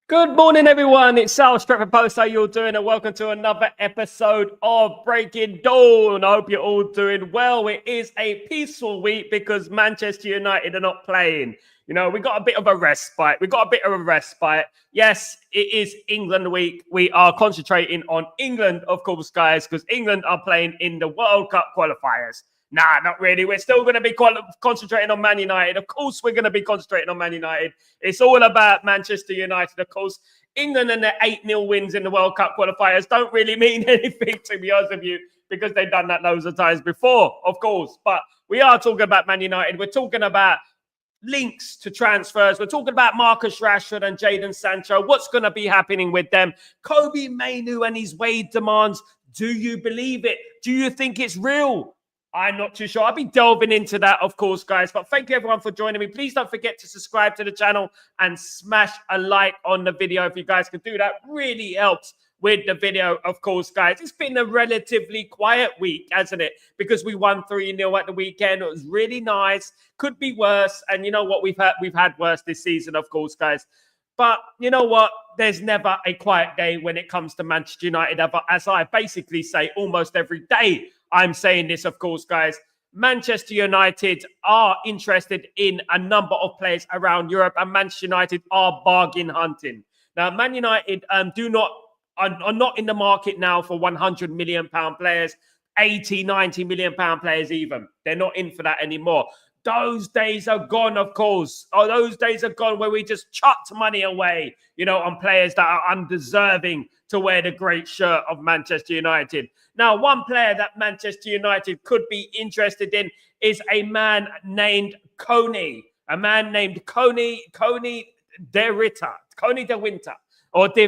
Good morning, everyone. It's Sal Stretford Post. How you all doing? And welcome to another episode of Breaking Dawn. I hope you're all doing well. It is a peaceful week because Manchester United are not playing. You know, we got a bit of a respite. Yes, it is England week. We are concentrating on England, of course, guys, because England are playing in the World Cup qualifiers. Nah, not really. We're still going to be concentrating on Man United. Of course, we're going to be concentrating on Man United. It's all about Manchester United, of course. England and their 8-0 wins in the World Cup qualifiers don't really mean anything, to be honest with you, because they've done that loads of times before, of course. But we are talking about Man United. We're talking about links to transfers. We're talking about Marcus Rashford and Jadon Sancho. What's going to be happening with them? Kobbie Mainoo and his wage demands. Do you believe it? Do you think it's real? I'm not too sure. I'll be delving into that, of course, guys. But thank you, everyone, for joining me. Please don't forget to subscribe to the channel and smash a like on the video. If you guys could do that, really helps with the video, of course, guys. It's been a relatively quiet week, hasn't it? Because we won 3-0 at the weekend. It was really nice. Could be worse. And you know what? We've had worse this season, of course, guys. But you know what? There's never a quiet day when it comes to Manchester United. As I basically say almost every day, I'm saying this, of course, guys. Manchester United are interested in a number of players around Europe, and Manchester United are bargain hunting. Now, Man United are not in the market now for £100 million players, 80, 90 million pound players even. They're not in for that anymore. Those days are gone, of course. Oh, those days are gone where we just chucked money away, you know, on players that are undeserving to wear the great shirt of Manchester United. Now, one player that Manchester United could be interested in is a man named Coney. A man named Coney De Winter. Coney De Winter. Okay,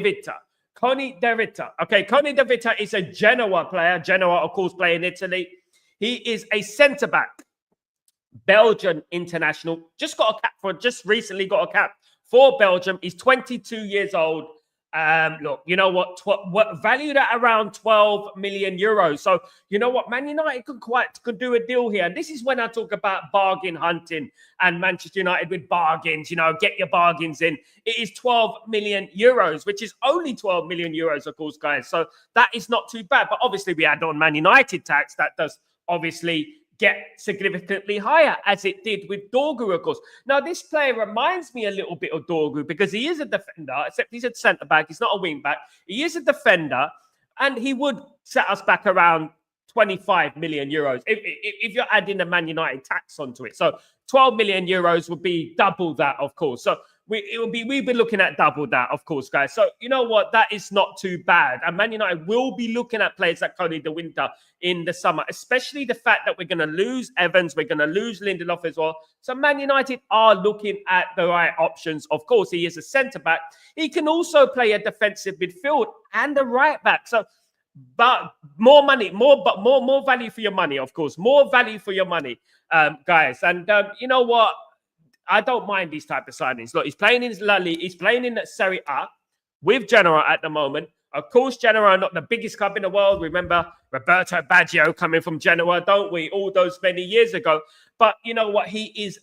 Coney De Winter is a Genoa player. Genoa, of course, play in Italy. He is a centre-back. Belgian international. Just recently got a cap for Belgium. He's 22 years old. Look, you know what valued at around 12 million euros. So you know what, Man United could do a deal here. And this is when I talk about bargain hunting and Manchester United with bargains. You know, get your bargains in. It is 12 million euros, which is only 12 million euros, of course, guys. So that is not too bad. But obviously, we add on Man United tax. That does obviously get significantly higher, as it did with Dorgu, of course. Now, this player reminds me a little bit of Dorgu because he is a defender, except he's a centre-back. He's not a wing-back. He is a defender, and he would set us back around 25 million euros if you're adding the Man United tax onto it. So 12 million euros would be double that, of course. So we'd be looking at double that, of course, guys. So you know what? That is not too bad. And Man United will be looking at players like Coney De Winter in the summer, especially the fact that we're going to lose Evans, we're going to lose Lindelof as well. So Man United are looking at the right options. Of course, he is a centre-back. He can also play a defensive midfield and a right-back. So, but more money, more value for your money, of course. More value for your money, guys. And you know what? I don't mind these type of signings. Look, he's playing in La Liga. He's playing in Serie A with Genoa at the moment. Of course, Genoa are not the biggest club in the world. Remember Roberto Baggio coming from Genoa, don't we? All those many years ago. But you know what? He is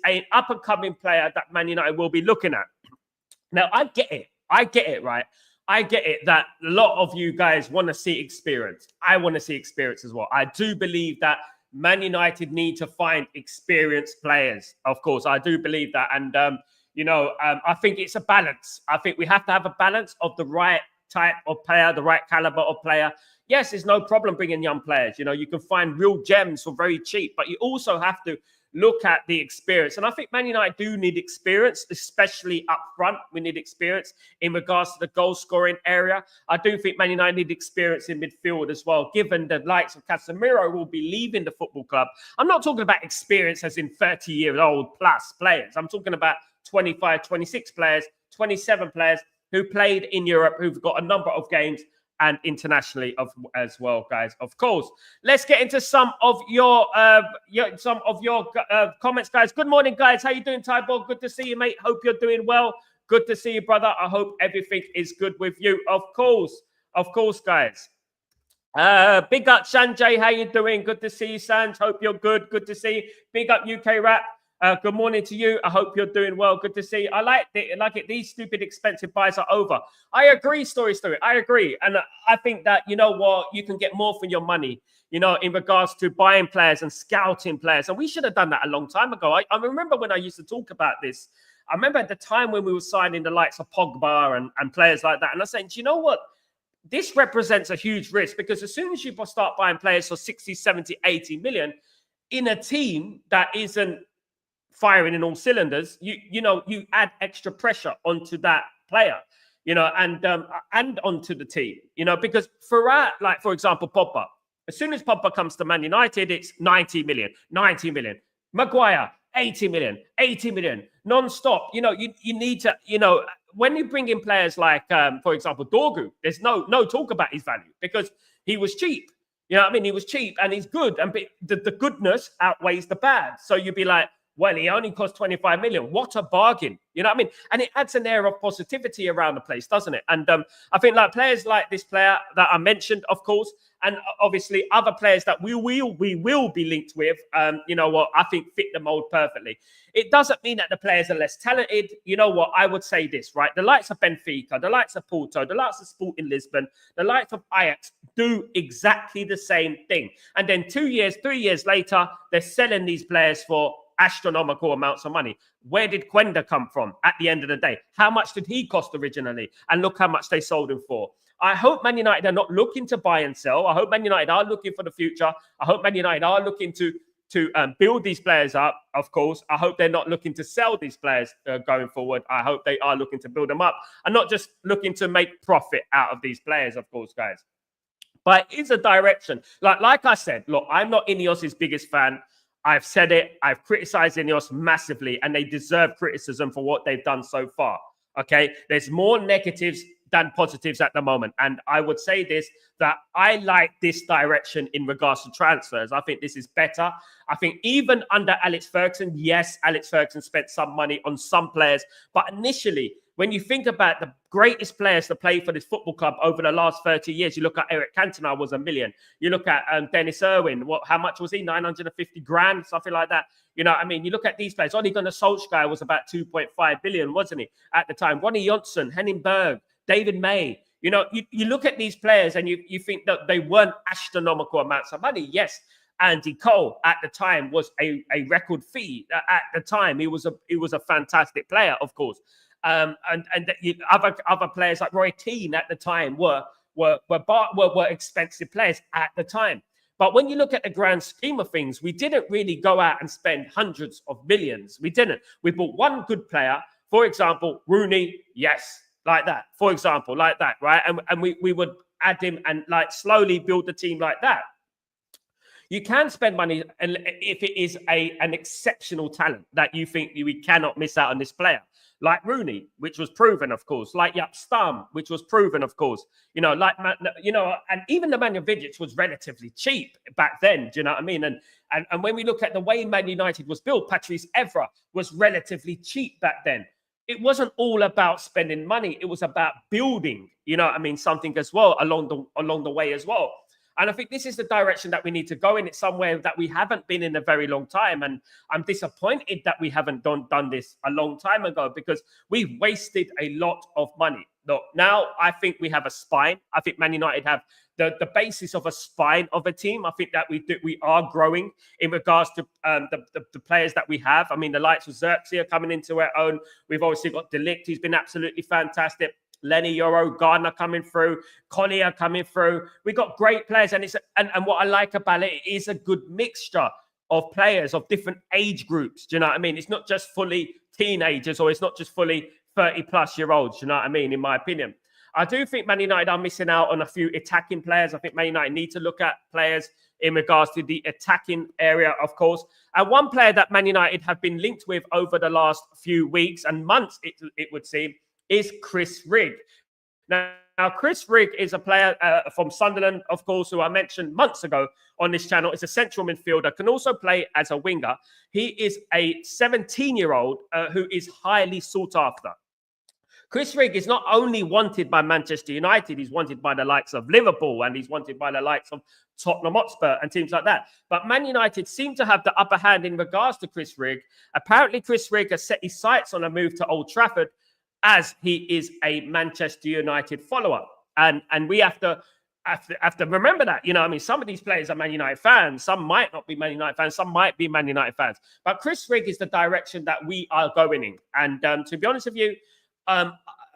an up-and-coming player that Man United will be looking at. Now, I get it, right? I get it that a lot of you guys want to see experience. I want to see experience as well. I do believe that Man United need to find experienced players. Of course, I do believe that. And, I think it's a balance. I think we have to have a balance of the right type of player, the right caliber of player. Yes, there's no problem bringing young players. You know, you can find real gems for very cheap, but you also have to look at the experience. And I think Man United do need experience, especially up front. We need experience in regards to the goal scoring area. I do think Man United need experience in midfield as well, given the likes of Casemiro will be leaving the football club. I'm not talking about experience as in 30-year-old plus players. I'm talking about 25, 26 players, 27 players who played in Europe, who've got a number of games and internationally as well, guys. Of course, let's get into some of your comments, guys. Good morning, guys. How you doing, Tybog? Good to see you, mate. Hope you're doing well. Good to see you, brother. I hope everything is good with you. Of course, guys. Big up, Sanjay. How you doing? Good to see you, Sanj. Hope you're good. Good to see you. Big up, UK Rap. Good morning to you. I hope you're doing well. Good to see you. I like it. These stupid expensive buys are over. I agree, story. I agree. And I think that, you know what, you can get more for your money, you know, in regards to buying players and scouting players. And we should have done that a long time ago. I remember when I used to talk about this. I remember at the time when we were signing the likes of Pogba and players like that. And I said, do you know what? This represents a huge risk, because as soon as you start buying players for 60, 70, 80 million in a team that isn't firing in all cylinders, you add extra pressure onto that player, you know, and onto the team, you know, because for example, Pogba, as soon as Pogba comes to Man United, it's 90 million. Maguire, 80 million, non-stop. You know, you need to, you know, when you bring in players like, for example, Dorgu, there's no talk about his value because he was cheap. You know what I mean? He was cheap and he's good. And the goodness outweighs the bad. So you'd be like, well, he only cost 25 million. What a bargain. You know what I mean? And it adds an air of positivity around the place, doesn't it? And I think like players like this player that I mentioned, of course, and obviously other players that we will be linked with, you know what, I think fit the mold perfectly. It doesn't mean that the players are less talented. You know what, I would say this, right? The likes of Benfica, the likes of Porto, the likes of Sporting Lisbon, the likes of Ajax do exactly the same thing. And then 2 years, 3 years later, they're selling these players for astronomical amounts of money. Where did Quenda come from at the end of the day? How much did he cost originally? And look how much they sold him for. I hope Man United are not looking to buy and sell. I hope Man United are looking for the future. I hope Man United are looking to build these players up, of course. I hope they're not looking to sell these players going forward. I hope they are looking to build them up and not just looking to make profit out of these players, of course, guys. But it is a direction. Like I said, look, I'm not Ineos' biggest fan. I've said it. I've criticized Ineos massively, and they deserve criticism for what they've done so far. Okay, there's more negatives than positives at the moment, and I would say this, that I like this direction in regards to transfers. I think this is better. I think even under Alex Ferguson, yes, Alex Ferguson spent some money on some players, but initially, when you think about the greatest players to play for this football club over the last 30 years, you look at Eric Cantona was $1 million. You look at Dennis Irwin. How much was he? 950 grand, something like that. You know what I mean? You look at these players. Ole Gunnar Solskjaer was about 2.5 billion, wasn't he, at the time? Ronnie Johnson, Henning Berg, David May. You know, you look at these players and you think that they weren't astronomical amounts of money. Yes, Andy Cole at the time was a record fee. At the time, he was a fantastic player, of course. And other players like Roy Keane at the time were expensive players at the time. But when you look at the grand scheme of things, we didn't really go out and spend hundreds of millions. We didn't. We bought one good player, for example, Rooney. Yes, like that. For example, like that, right? And we would add him and like slowly build the team like that. You can spend money, and if it is an exceptional talent that you think we cannot miss out on this player. Like Rooney, which was proven, of course. Like Jaap Stam, which was proven, of course. You know, and even the Nemanja Vidic was relatively cheap back then. Do you know what I mean? And when we look at the way Man United was built, Patrice Evra was relatively cheap back then. It wasn't all about spending money. It was about building, you know what I mean, something as well along the way as well. And I think this is the direction that we need to go in. It's somewhere that we haven't been in a very long time. And I'm disappointed that we haven't done this a long time ago, because we've wasted a lot of money. Look, now I think we have a spine. I think Man United have the basis of a spine of a team. I think that we are growing in regards to the players that we have. I mean, the likes of Xerxes are coming into our own. We've obviously got De Ligt, who's been absolutely fantastic. Lenny Yoro, Gardner coming through, Collier coming through. We've got great players, and what I like about it is a good mixture of players of different age groups. Do you know what I mean? It's not just fully teenagers, or it's not just fully 30-plus-year-olds. Do you know what I mean? In my opinion, I do think Man United are missing out on a few attacking players. I think Man United need to look at players in regards to the attacking area, of course. And one player that Man United have been linked with over the last few weeks and months, it would seem, is Chris Rigg. Now, Chris Rigg is a player from Sunderland, of course, who I mentioned months ago on this channel. Is a central midfielder, can also play as a winger. He is a 17-year-old who is highly sought after. Chris Rigg is not only wanted by Manchester United, he's wanted by the likes of Liverpool, and he's wanted by the likes of Tottenham Hotspur and teams like that. But Man United seem to have the upper hand in regards to Chris Rigg. Apparently, Chris Rigg has set his sights on a move to Old Trafford as he is a Manchester United follower. And we have to remember that. You know, I mean, some of these players are Man United fans. Some might not be Man United fans. Some might be Man United fans. But Chris Rigg is the direction that we are going in. And to be honest with you, I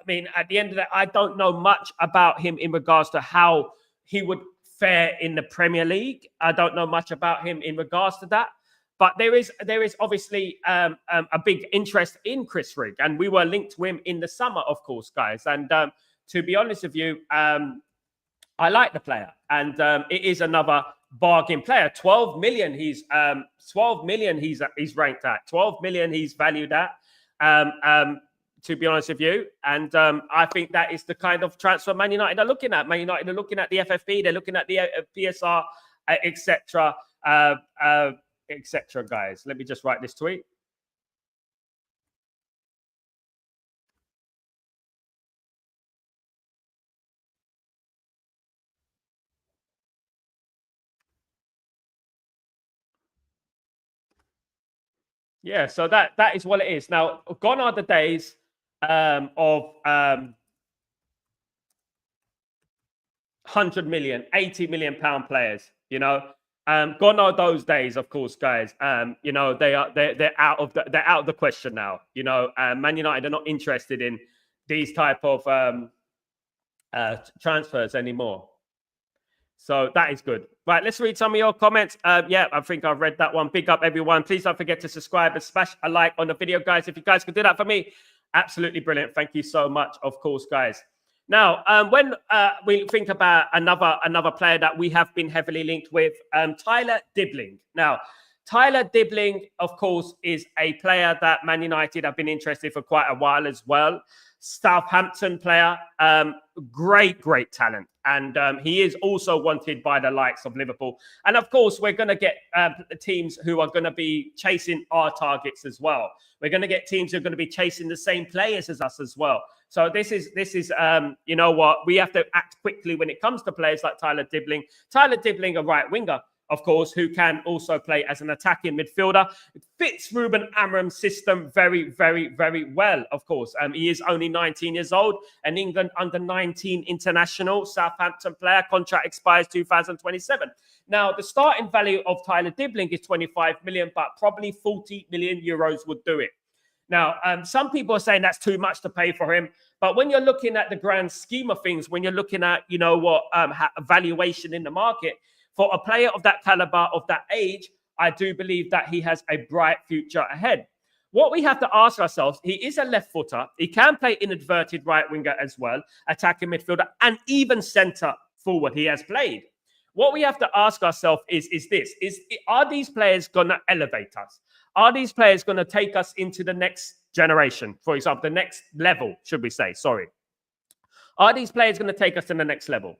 mean, at the end of that, I don't know much about him in regards to how he would fare in the Premier League. I don't know much about him in regards to that. But there is obviously a big interest in Chris Rigg. And we were linked to him in the summer, of course, guys. And to be honest with you, I like the player. And it is another bargain player. 12 million he's ranked at. 12 million he's valued at. To be honest with you. And I think that is the kind of transfer Man United are looking at. Man United are looking at the FFP, they're looking at the PSR, etc., etc., guys. Let me just write this tweet. Yeah, so that is what it is. Now, gone are the days of 100 million, 80 million pound players, you know. Gone are those days, of course, guys. You know, they're out of the question now. You know, Man United are not interested in these type of transfers anymore. So that is good. Right, let's read some of your comments. Yeah, I think I've read that one. Big up, everyone. Please don't forget to subscribe and smash a like on the video, guys. If you guys could do that for me, absolutely brilliant. Thank you so much, of course, guys. Now, when we think about another player that we have been heavily linked with, Tyler Dibling. Now, Tyler Dibling, of course, is a player that Man United have been interested for quite a while as well. Southampton player, great talent. And he is also wanted by the likes of Liverpool. And of course, we're going to get teams who are going to be chasing our targets as well. We're going to get teams who are going to be chasing the same players as us as well. So this is you know what, we have to act quickly when it comes to players like Tyler Dibling. Tyler Dibling, a right winger, of course, who can also play as an attacking midfielder. It fits Ruben Amorim's system very well, of course. He is only 19 years old, an England under-19 international, Southampton player. Contract expires 2027. Now, the starting value of Tyler Dibling is 25 million, but probably 40 million euros would do it. Now, some people are saying that's too much to pay for him. But when you're looking at the grand scheme of things, when you're looking at, you know what, valuation in the market, for a player of that caliber, of that age, I do believe that he has a bright future ahead. What we have to ask ourselves, he is a left footer. He can play inverted right winger as well, attacking midfielder, and even centre forward he has played. What we have to ask ourselves is are these players going to elevate us? Are these players going to take us into the next generation? For example, the next level, should we say? Sorry. Are these players going to take us to the next level?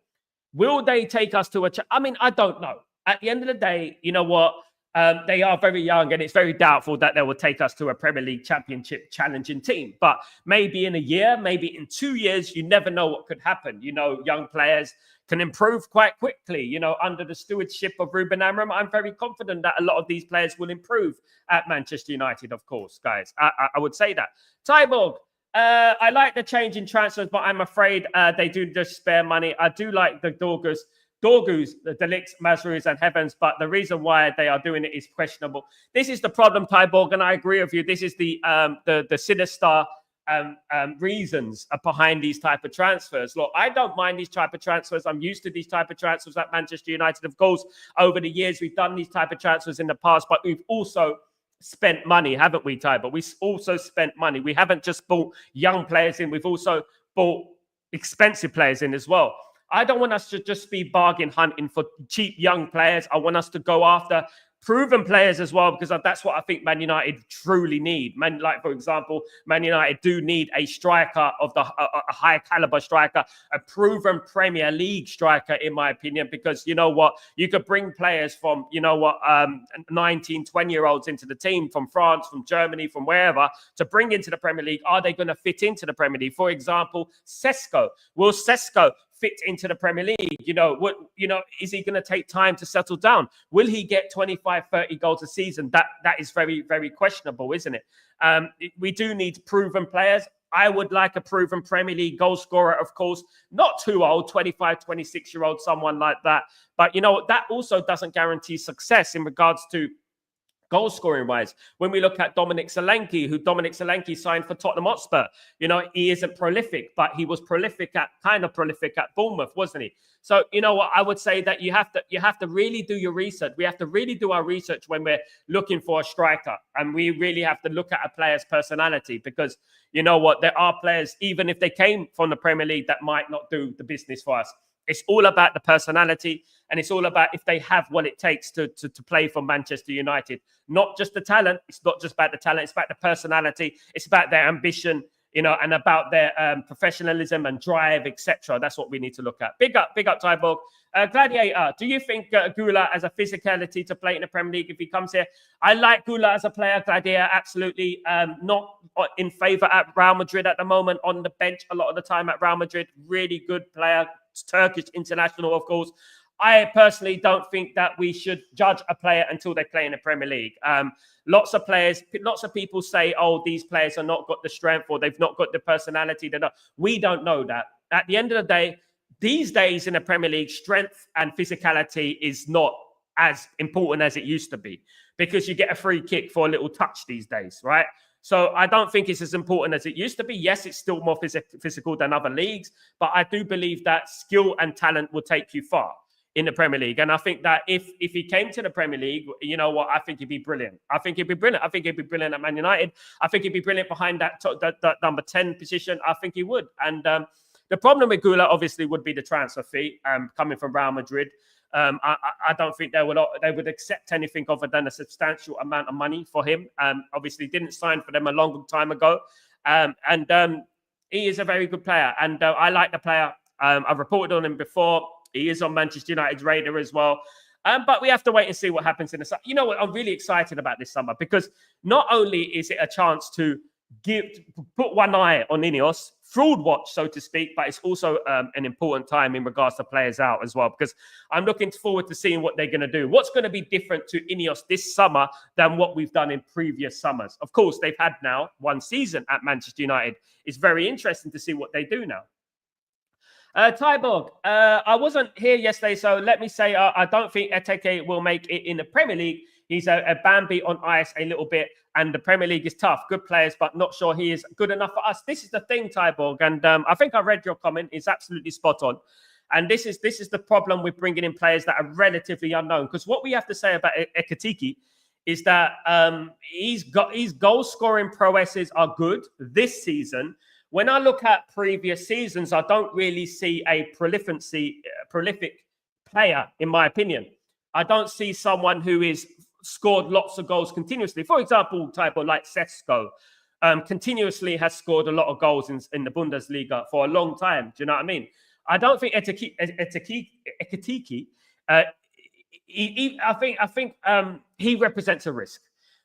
Will they take us to I mean, I don't know. At the end of the day, you know what? They are very young, and it's very doubtful that they will take us to a Premier League Championship challenging team. But maybe in a year, maybe in 2 years, you never know what could happen. You know, young players can improve quite quickly. You know, under the stewardship of Ruben Amorim, I'm very confident that a lot of these players will improve at Manchester United, of course, guys. I would say that. Tyborg. I like the change in transfers, but I'm afraid they do just spare money. I do like the Dorgus, the Delicts, Mazrus, and Heavens, but the reason why they are doing it is questionable. This is the problem, Tyborg, and I agree with you. This is the sinister reasons behind these type of transfers. Look, I don't mind these type of transfers. I'm used to these type of transfers at Manchester United. Of course, over the years, we've done these type of transfers in the past, but we've also spent money, haven't we, Ty? But we also spent money. We haven't just bought young players in. We've also bought expensive players in as well. I don't want us to just be bargain hunting for cheap young players. I want us to go after proven players as well, because that's what I think Man United truly need. Like, for example, Man United do need a striker of a high caliber striker, a proven Premier League striker, in my opinion, because you know what? You could bring players from, 19, 20-year-olds into the team from France, from Germany, from wherever, to bring into the Premier League. Are they going to fit into the Premier League? For example, Sesko. Will Sesko fit into the Premier League? Is he going to take time to settle down? Will he get 25, 30 goals a season? That is very, very questionable, isn't it? We do need proven players. I would like a proven Premier League goal scorer, of course, not too old, 25, 26-year-old, someone like that. But, that also doesn't guarantee success in regards to goal scoring wise. When we look at Dominic Solanke signed for Tottenham Hotspur, he isn't prolific, but he was prolific at Bournemouth, wasn't he? So, what I would say that you have to really do your research. We have to really do our research when we're looking for a striker, and we really have to look at a player's personality, because there are players, even if they came from the Premier League, that might not do the business for us. It's all about the personality, and it's all about if they have what it takes to play for Manchester United. Not just the talent. It's not just about the talent. It's about the personality. It's about their ambition, and about their professionalism and drive, etc. That's what we need to look at. Big up, Tyborg. Gladiator, do you think Gula has a physicality to play in the Premier League if he comes here? I like Gula as a player, Gladiator, absolutely. Not in favour at Real Madrid at the moment, on the bench a lot of the time at Real Madrid. Really good player, Turkish international, of course. I personally don't think that we should judge a player until they play in the Premier League. Lots of people say, oh, these players have not got the strength, or they've not got the personality. We don't know that. At the end of the day, these days in the Premier League, strength and physicality is not as important as it used to be, because you get a free kick for a little touch these days, right? So I don't think it's as important as it used to be. Yes, it's still more physical than other leagues, but I do believe that skill and talent will take you far in the Premier League. And I think that if he came to the Premier League, I think he'd be brilliant. I think he'd be brilliant at Man United. I think he'd be brilliant behind that number 10 position. I think he would. And the problem with Gula obviously would be the transfer fee coming from Real Madrid. I don't think they would accept anything other than a substantial amount of money for him. Obviously didn't sign for them a long time ago. He is a very good player, and I like the player. I've reported on him before. He is on Manchester United's radar as well. But we have to wait and see what happens in the summer. You know what? I'm really excited about this summer, because not only is it a chance to put one eye on Ineos, fraud watch, so to speak, but it's also an important time in regards to players out as well, because I'm looking forward to seeing what they're going to do. What's going to be different to Ineos this summer than what we've done in previous summers? Of course, they've had now one season at Manchester United. It's very interesting to see what they do now. Tyborg, I wasn't here yesterday, so let me say I don't think Eteke will make it in the Premier League. He's a Bambi on ice a little bit, and the Premier League is tough. Good players, but not sure he is good enough for us. This is the thing, Tyborg, and I think I read your comment. It's absolutely spot on. And this is the problem with bringing in players that are relatively unknown. Because what we have to say about Ekitike is that his goal scoring prowesses are good this season. When I look at previous seasons, I don't really see a prolific player, in my opinion. I don't see someone who is scored lots of goals continuously. For example, like Sesko, continuously has scored a lot of goals in the Bundesliga for a long time. Do you know what I mean? I don't think Ekitike, I think he represents a risk.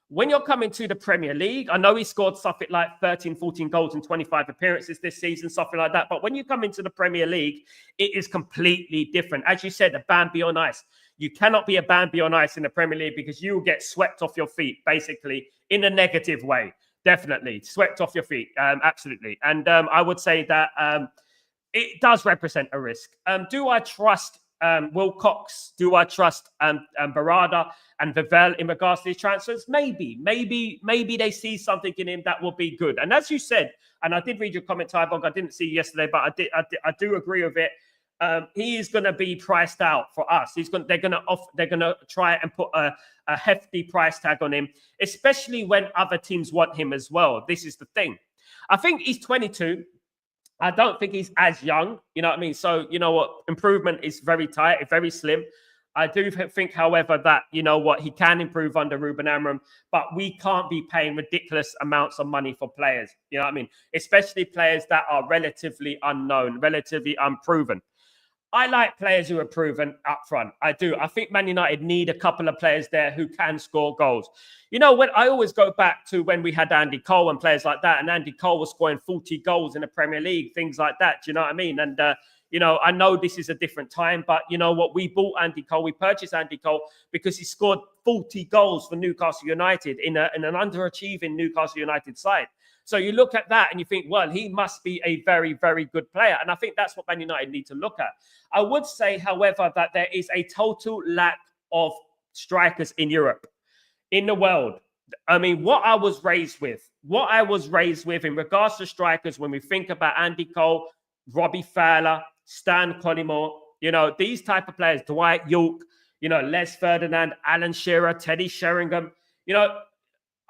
When you're coming to the Premier League, I know he scored something like 13, 14 goals in 25 appearances this season, something like that. But when you come into the Premier League, it is completely different. As you said, a Bambi on ice. You cannot be a Bambi on ice in the Premier League, because you will get swept off your feet, basically, in a negative way. Definitely. Swept off your feet. Absolutely. And I would say that it does represent a risk. Do I trust Wilcox? Do I trust Barada and Vivel in regards to these transfers? Maybe they see something in him that will be good. And as you said, and I did read your comment, Tyborg, I didn't see yesterday, but I do agree with it. He is going to be priced out for us. They're going to try and put a hefty price tag on him, especially when other teams want him as well. This is the thing. I think he's 22. I don't think he's as young. You know what I mean? So, you know what? Improvement is very tight, very slim. I do think, however, that, you know what, he can improve under Ruben Amorim, but we can't be paying ridiculous amounts of money for players. You know what I mean? Especially players that are relatively unknown, relatively unproven. I like players who are proven up front. I do. I think Man United need a couple of players there who can score goals. You know, when I always go back to when we had Andy Cole and players like that, and Andy Cole was scoring 40 goals in the Premier League, things like that. Do you know what I mean? And, You know, I know this is a different time, but you know what? We bought Andy Cole. We purchased Andy Cole because he scored 40 goals for Newcastle United in an underachieving Newcastle United side. So you look at that and you think, well, he must be a very, very good player. And I think that's what Man United need to look at. I would say, however, that there is a total lack of strikers in Europe, in the world. I mean, what I was raised with in regards to strikers, when we think about Andy Cole, Robbie Fowler, Stan Collymore, you know, these type of players, Dwight York, you know, Les Ferdinand, Alan Shearer, Teddy Sheringham, you know,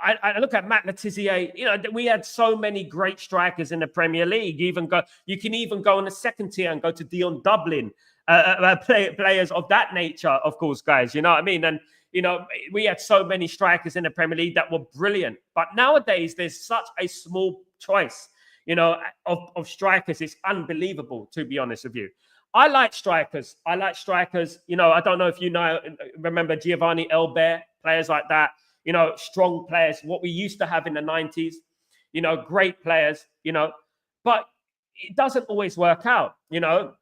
I look at Matt Letizia. You know, we had so many great strikers in the Premier League. You can even go in the second tier and go to Dion Dublin, players of that nature, of course, guys. You know what I mean? And you know, we had so many strikers in the Premier League that were brilliant. But nowadays, there's such a small choice, you know, of strikers. It's unbelievable, to be honest with you. I like strikers. You know, I don't know if you remember Giovanni Elber, players like that. You know, strong players, what we used to have in the 90s, you know, great players, you know, but it doesn't always work out, you know.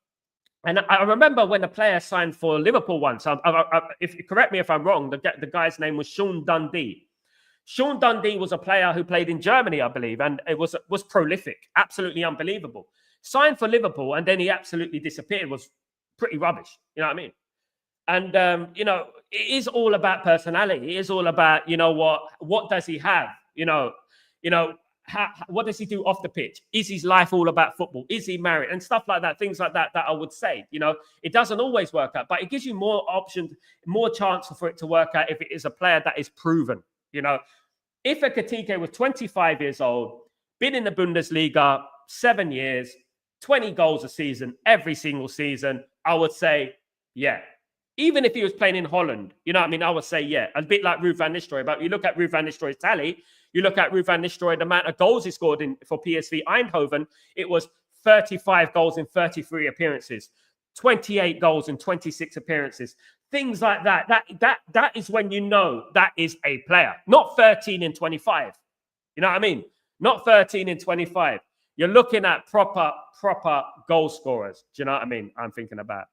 And I remember when a player signed for Liverpool once, if correct me if I'm wrong, the guy's name was Sean Dundee. Sean Dundee was a player who played in Germany, I believe, and it was prolific, absolutely unbelievable. Signed for Liverpool, and then he absolutely disappeared, was pretty rubbish, you know what I mean? And, you know, it is all about personality. It is all about, you know, what does he have? You know, what does he do off the pitch? Is his life all about football? Is he married? And stuff like that, things like that I would say, you know, it doesn't always work out, but it gives you more options, more chance for it to work out if it is a player that is proven, you know. If a Ekitike was 25 years old, been in the Bundesliga 7 years, 20 goals a season, every single season, I would say, yeah. Even if he was playing in Holland, you know what I mean? I would say, yeah, a bit like Ruud van Nistelrooy. But you look at Ruud van Nistelrooy's tally, you look at Ruud van Nistelrooy, the amount of goals he scored for PSV Eindhoven, it was 35 goals in 33 appearances, 28 goals in 26 appearances. Things like that. That is when you know that is a player, not 13 in 25. You know what I mean? Not 13 in 25. You're looking at proper goal scorers. Do you know what I mean? I'm thinking about.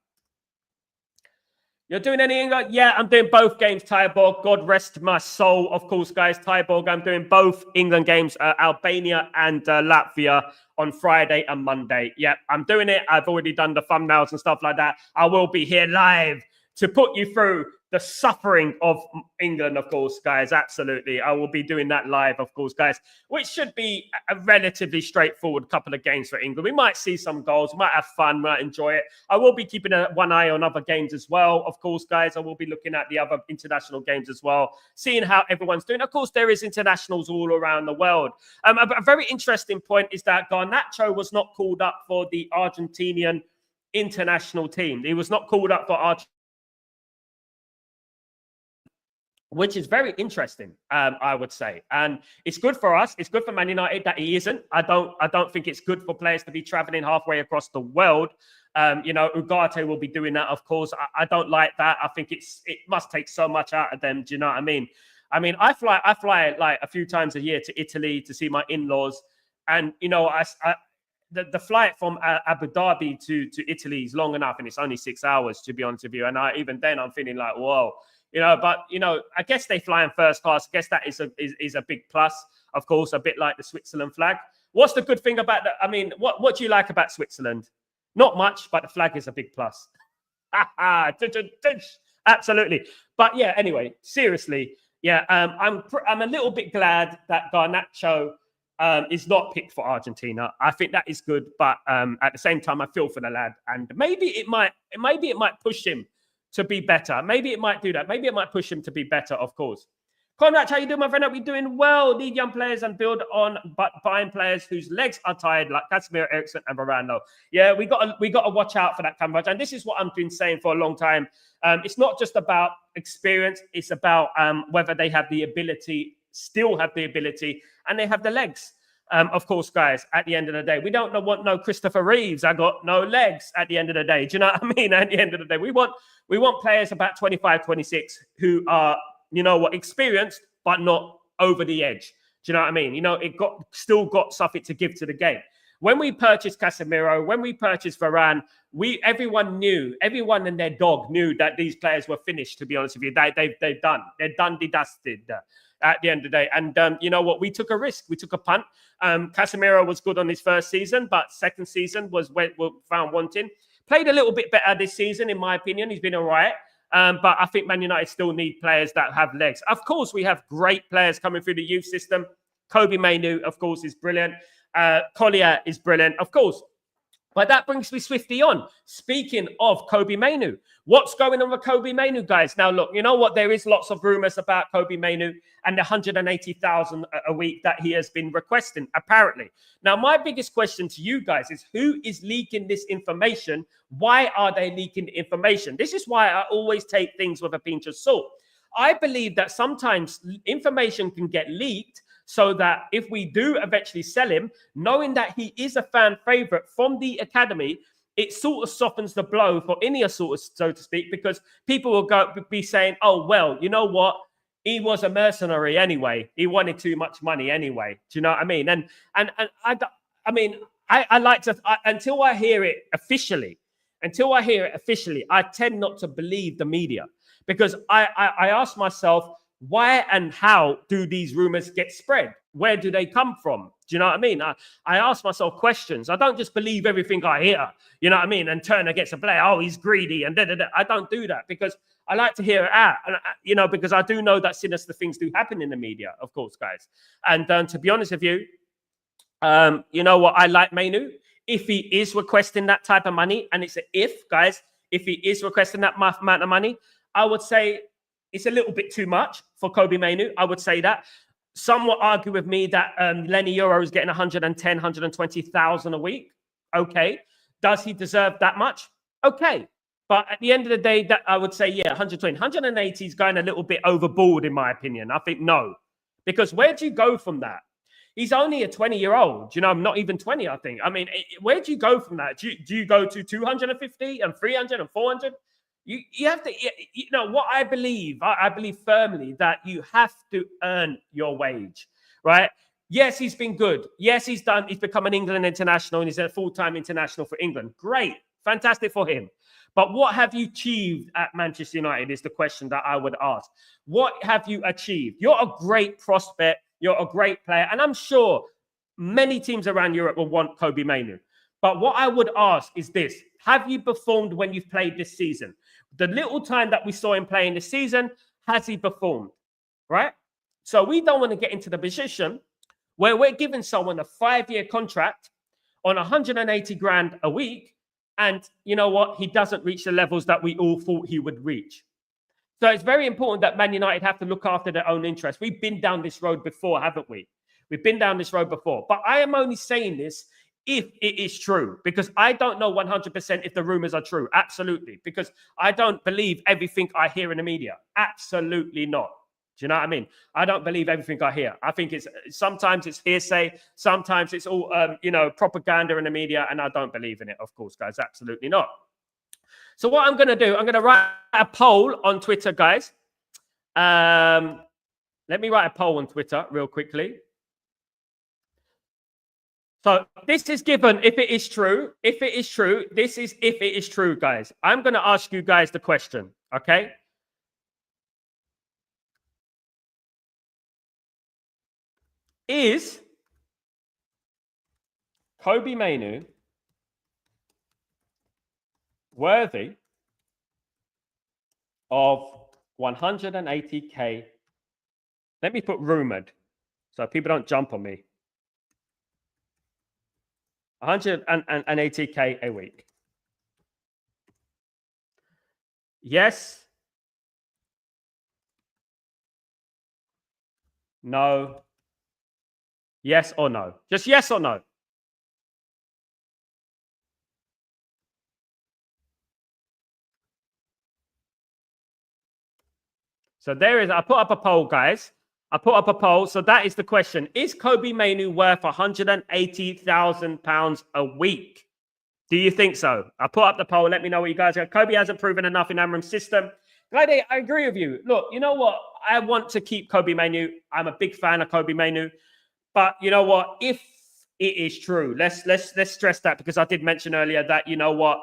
You're doing any England? Yeah, I'm doing both games, Tyborg. God rest my soul, of course, guys. Tyborg, I'm doing both England games, Albania and Latvia on Friday and Monday. Yeah, I'm doing it. I've already done the thumbnails and stuff like that. I will be here live to put you through the suffering of England, of course, guys. Absolutely. I will be doing that live, of course, guys, which should be a relatively straightforward couple of games for England. We might see some goals, we might have fun, might enjoy it. I will be keeping one eye on other games as well, of course, guys. I will be looking at the other international games as well, seeing how everyone's doing. Of course, there is internationals all around the world. A very interesting point is that Garnacho was not called up for the Argentinian international team. He was not called up for Argentina, which is very interesting, I would say. And it's good for us. It's good for Man United that he isn't. I don't think it's good for players to be traveling halfway across the world. You know, Ugarte will be doing that, of course. I don't like that. I think it must take so much out of them. Do you know what I mean? I mean, I fly like a few times a year to Italy to see my in-laws. And, you know, the flight from Abu Dhabi to Italy is long enough, and it's only 6 hours, to be honest with you. And even then, I'm feeling like, whoa. You know, but, you know, I guess they fly in first class. I guess that is a big plus, of course, a bit like the Switzerland flag. What's the good thing about that? I mean, what do you like about Switzerland? Not much, but the flag is a big plus. Absolutely. But yeah, anyway, seriously, yeah, I'm a little bit glad that Garnacho is not picked for Argentina. I think that is good, but at the same time, I feel for the lad, and maybe it might push him to be better. Maybe it might do that. Maybe it might push him to be better, of course. Conrad, how you doing, my friend? Are we doing well? Need young players and build on buying players whose legs are tired, like Casemiro, Eriksen, and Varane. Yeah, we got to watch out for that, Conrad. And this is what I've been saying for a long time. It's not just about experience. It's about whether they have the ability, still have the ability, and they have the legs. Of course, guys, at the end of the day, we don't want no Christopher Reeves. I got no legs at the end of the day. Do you know what I mean? At the end of the day, we want players about 25, 26 who are, you know what, experienced, but not over the edge. Do you know what I mean? You know, still got something to give to the game. When we purchased Casemiro, when we purchased Varane, everyone and their dog knew that these players were finished, to be honest with you. They're done, dusted at the end of the day. And you know what? We took a risk. We took a punt. Casemiro was good on his first season, but second season was found wanting. Played a little bit better this season, in my opinion. He's been all right. But I think Man United still need players that have legs. Of course, we have great players coming through the youth system. Kobbie Mainoo, of course, is brilliant. Collier is brilliant, of course. But that brings me swiftly on. Speaking of Kobbie Mainoo, what's going on with Kobbie Mainoo, guys? Now, look, you know what? There is lots of rumours about Kobbie Mainoo and the 180,000 a week that he has been requesting, apparently. Now, my biggest question to you guys is, who is leaking this information? Why are they leaking the information? This is why I always take things with a pinch of salt. I believe that sometimes information can get leaked so that if we do eventually sell him, knowing that he is a fan favourite from the academy, it sort of softens the blow for Ineos, so to speak, because people will be saying, oh, well, you know what? He was a mercenary anyway. He wanted too much money anyway. Do you know what I mean? And I like to, until I hear it officially, I tend not to believe the media, because I ask myself, why and how do these rumors get spread? Where do they come from? Do you know what I mean? I ask myself questions. I don't just believe everything I hear, you know what I mean? And turn against a player, oh, he's greedy and da-da-da. I don't do that, because I like to hear it out. And, because I do know that sinister things do happen in the media, of course, guys. And to be honest with you, you know what? I like Mainoo. If he is requesting that type of money, and it's an if, guys, if he is requesting that amount of money, I would say it's a little bit too much for Kobbie Mainoo. I would say that. Some will argue with me that Lenny Euro is getting 110, 120,000 a week. Okay. Does he deserve that much? Okay. But at the end of the day, that I would say, yeah, 120. 180 is going a little bit overboard, in my opinion. I think no. Because where do you go from that? He's only a 20-year-old. You know, I'm not even 20, I think. I mean, where do you go from that? Do you go to 250 and 300 and 400? You have to, what I believe firmly that you have to earn your wage, right? Yes, he's been good. Yes, he's become an England international and he's a full-time international for England. Great. Fantastic for him. But what have you achieved at Manchester United is the question that I would ask. What have you achieved? You're a great prospect. You're a great player. And I'm sure many teams around Europe will want Kobbie Mainoo. But what I would ask is this. Have you performed when you've played this season? The little time that we saw him playing this season, has he performed? Right? So we don't want to get into the position where we're giving someone a 5-year contract on 180 grand a week. And you know what? He doesn't reach the levels that we all thought he would reach. So it's very important that Man United have to look after their own interests. We've been down this road before, haven't we? We've been down this road before. But I am only saying this if it is true, because I don't know 100% if the rumors are true. Absolutely. Because I don't believe everything I hear in the media. Absolutely not. Do you know what I mean? I don't believe everything I hear. I think sometimes it's hearsay. Sometimes it's all, propaganda in the media. And I don't believe in it, of course, guys. Absolutely not. So what I'm going to do, I'm going to write a poll on Twitter, guys. Let me write a poll on Twitter real quickly. So this is given if it is true. If it is true, this is if it is true, guys. I'm going to ask you guys the question, okay? Is Kobbie Mainoo worthy of 180k? Let me put rumored so people don't jump on me. 180k a week. Yes. No. Yes or no? Just yes or no. So there is, I put up a poll, guys. I put up a poll. So that is the question. Is Kobbie Mainoo worth £180,000 a week? Do you think so? I put up the poll. Let me know what you guys got. Kobbie hasn't proven enough in Amram's system. I agree with you. Look, you know what? I want to keep Kobbie Mainoo. I'm a big fan of Kobbie Mainoo. But you know what? If It is true. Let's stress that, because I did mention earlier that, you know what,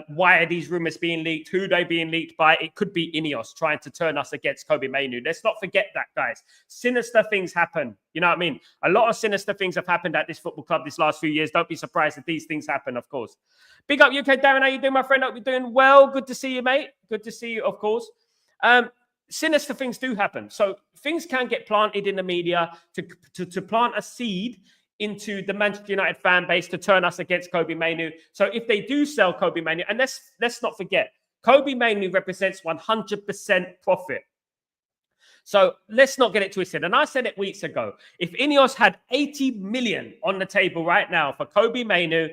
why are these rumors being leaked? Who are they being leaked by? It could be Ineos trying to turn us against Kobbie Mainoo. Let's not forget that, guys. Sinister things happen. You know what I mean? A lot of sinister things have happened at this football club this last few years. Don't be surprised if these things happen, of course. Big up UK, Darren. How you doing, my friend? Hope you're doing well. Good to see you, mate. Good to see you, of course. Sinister things do happen. So things can get planted in the media to plant a seed into the Manchester United fan base to turn us against Kobbie Mainoo. So if they do sell Kobbie Mainoo, and let's not forget, Kobbie Mainoo represents 100% profit. So let's not get it twisted. And I said it weeks ago, if Ineos had 80 million on the table right now for Kobbie Mainoo,